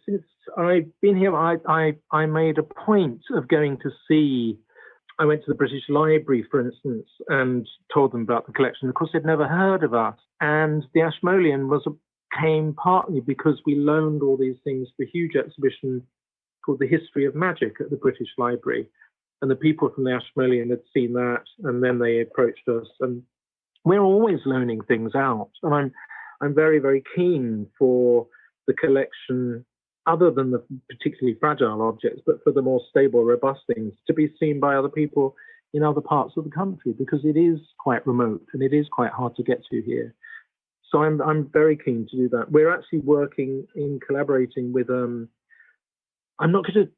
since I've been here, I made a point of going to see. I went to the British Library, for instance, and told them about the collection. Of course, they'd never heard of us. And the Ashmolean came partly because we loaned all these things for a huge exhibition called The History of Magic at the British Library. And the people from the Ashmolean had seen that, and then they approached us. And we're always loaning things out. And I'm very, very keen for the collection, other than the particularly fragile objects, but for the more stable, robust things, to be seen by other people in other parts of the country, because it is quite remote and it is quite hard to get to here. So I'm very keen to do that. We're actually working in collaborating with, I'm not going to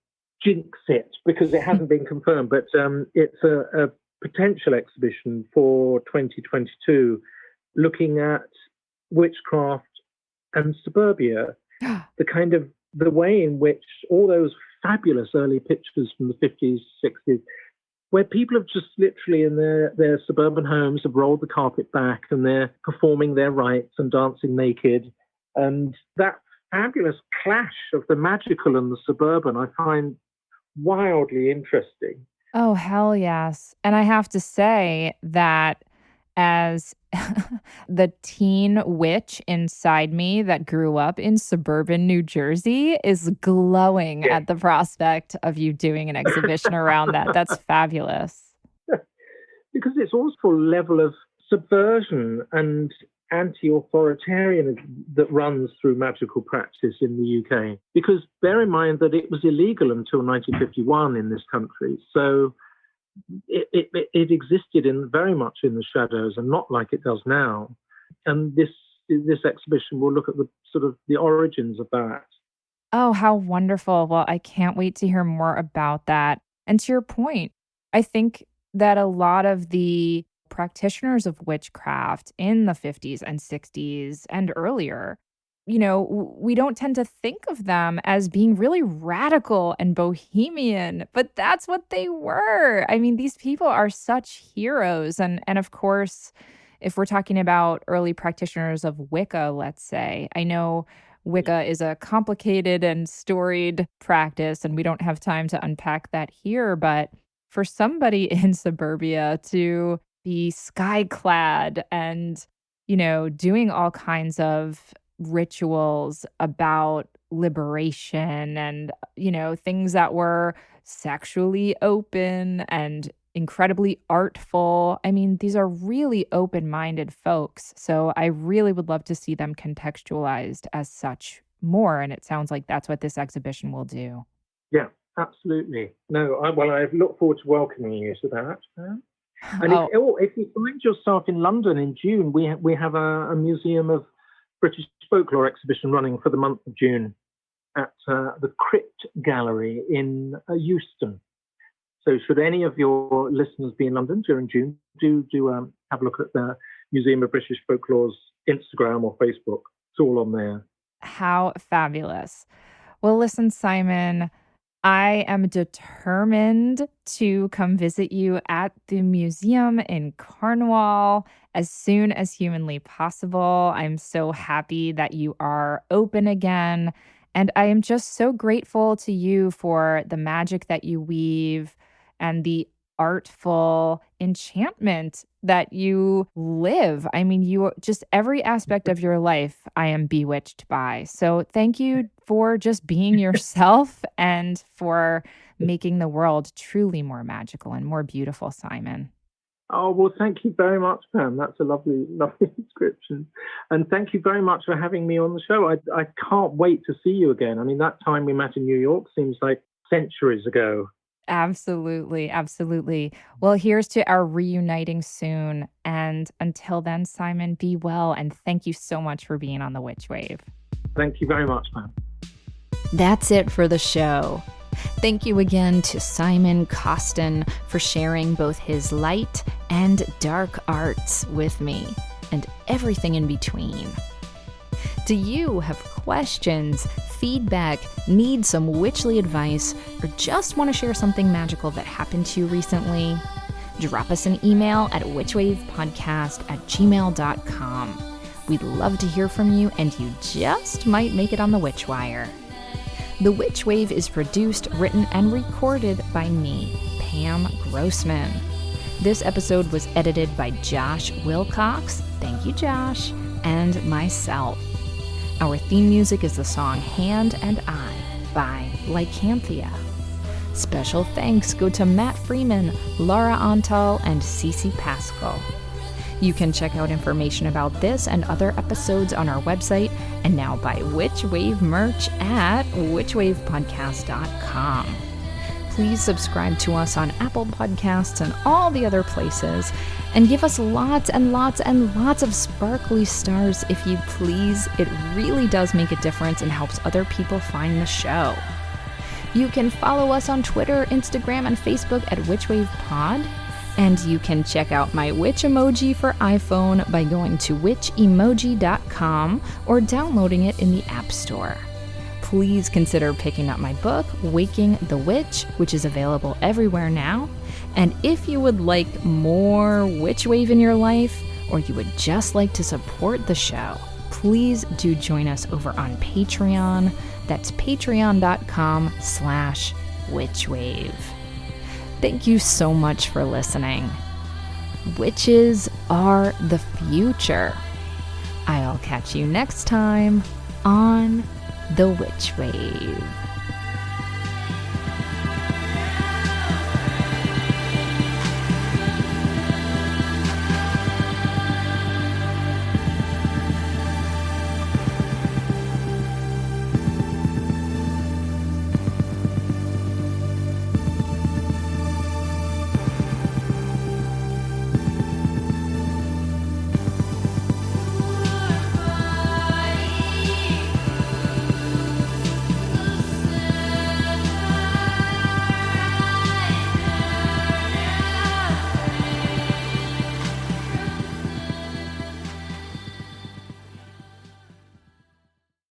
jinx it because it hasn't been confirmed, but it's a potential exhibition for 2022 looking at witchcraft and suburbia, the way in which all those fabulous early pictures from the 50s, 60s, where people have just literally in their suburban homes have rolled the carpet back and they're performing their rites and dancing naked. And that fabulous clash of the magical and the suburban I find wildly interesting. Oh, hell yes. And I have to say that as the teen witch inside me that grew up in suburban New Jersey is glowing at the prospect of you doing an exhibition around that. That's fabulous. Because it's also a level of subversion and anti-authoritarianism that runs through magical practice in the UK. Because bear in mind that it was illegal until 1951 in this country. So it existed very much in the shadows and not like it does now. And this exhibition will look at the sort of the origins of that. Oh, how wonderful. Well, I can't wait to hear more about that. And to your point, I think that a lot of the practitioners of witchcraft in the 50s and 60s and earlier, we don't tend to think of them as being really radical and bohemian, but that's what they were. I mean, these people are such heroes. And of course, if we're talking about early practitioners of Wicca, let's say, I know Wicca is a complicated and storied practice, and we don't have time to unpack that here. But for somebody in suburbia to be sky clad and, doing all kinds of rituals about liberation and, things that were sexually open and incredibly artful. I mean, these are really open-minded folks. So I really would love to see them contextualized as such more. And it sounds like that's what this exhibition will do. Yeah, absolutely. No, I look forward to welcoming you to that. And if you find yourself in London in June, we have a Museum of British Folklore exhibition running for the month of June at the Crypt Gallery in Euston. So should any of your listeners be in London during June, do have a look at the Museum of British Folklore's Instagram or Facebook. It's all on there. How fabulous. Well, listen, Simon, I am determined to come visit you at the museum in Cornwall as soon as humanly possible. I'm so happy that you are open again. And I am just so grateful to you for the magic that you weave and the artful enchantment that you live. I mean, just every aspect of your life, I am bewitched by. So thank you for just being yourself and for making the world truly more magical and more beautiful, Simon. Oh, well, thank you very much, Pam. That's a lovely, lovely description. And thank you very much for having me on the show. I can't wait to see you again. I mean, that time we met in New York seems like centuries ago. Absolutely. Absolutely. Well, here's to our reuniting soon. And until then, Simon, be well. And thank you so much for being on the Witch Wave. Thank you very much, Pam. That's it for the show. Thank you again to Simon Costin for sharing both his light and dark arts with me and everything in between. Do you have questions, feedback, need some witchly advice, or just want to share something magical that happened to you recently? Drop us an email at witchwavepodcast@gmail.com. We'd love to hear from you, and you just might make it on the Witch Wire. The Witch Wave is produced, written, and recorded by me, Pam Grossman. This episode was edited by Josh Wilcox, thank you Josh, and myself. Our theme music is the song Hand and I by Lycanthia. Special thanks go to Matt Freeman, Laura Antal, and Cece Pascal. You can check out information about this and other episodes on our website, and now buy Witch Wave merch at witchwavepodcast.com. Please subscribe to us on Apple Podcasts and all the other places, and give us lots and lots and lots of sparkly stars if you please. It really does make a difference and helps other people find the show. You can follow us on Twitter, Instagram, and Facebook at WitchWavePod. And you can check out my witch emoji for iPhone by going to witchemoji.com or downloading it in the App Store. Please consider picking up my book, Waking the Witch, which is available everywhere now. And if you would like more Witch Wave in your life, or you would just like to support the show, please do join us over on Patreon. That's patreon.com/witchwave. Thank you so much for listening. Witches are the future. I'll catch you next time on The Witch Wave.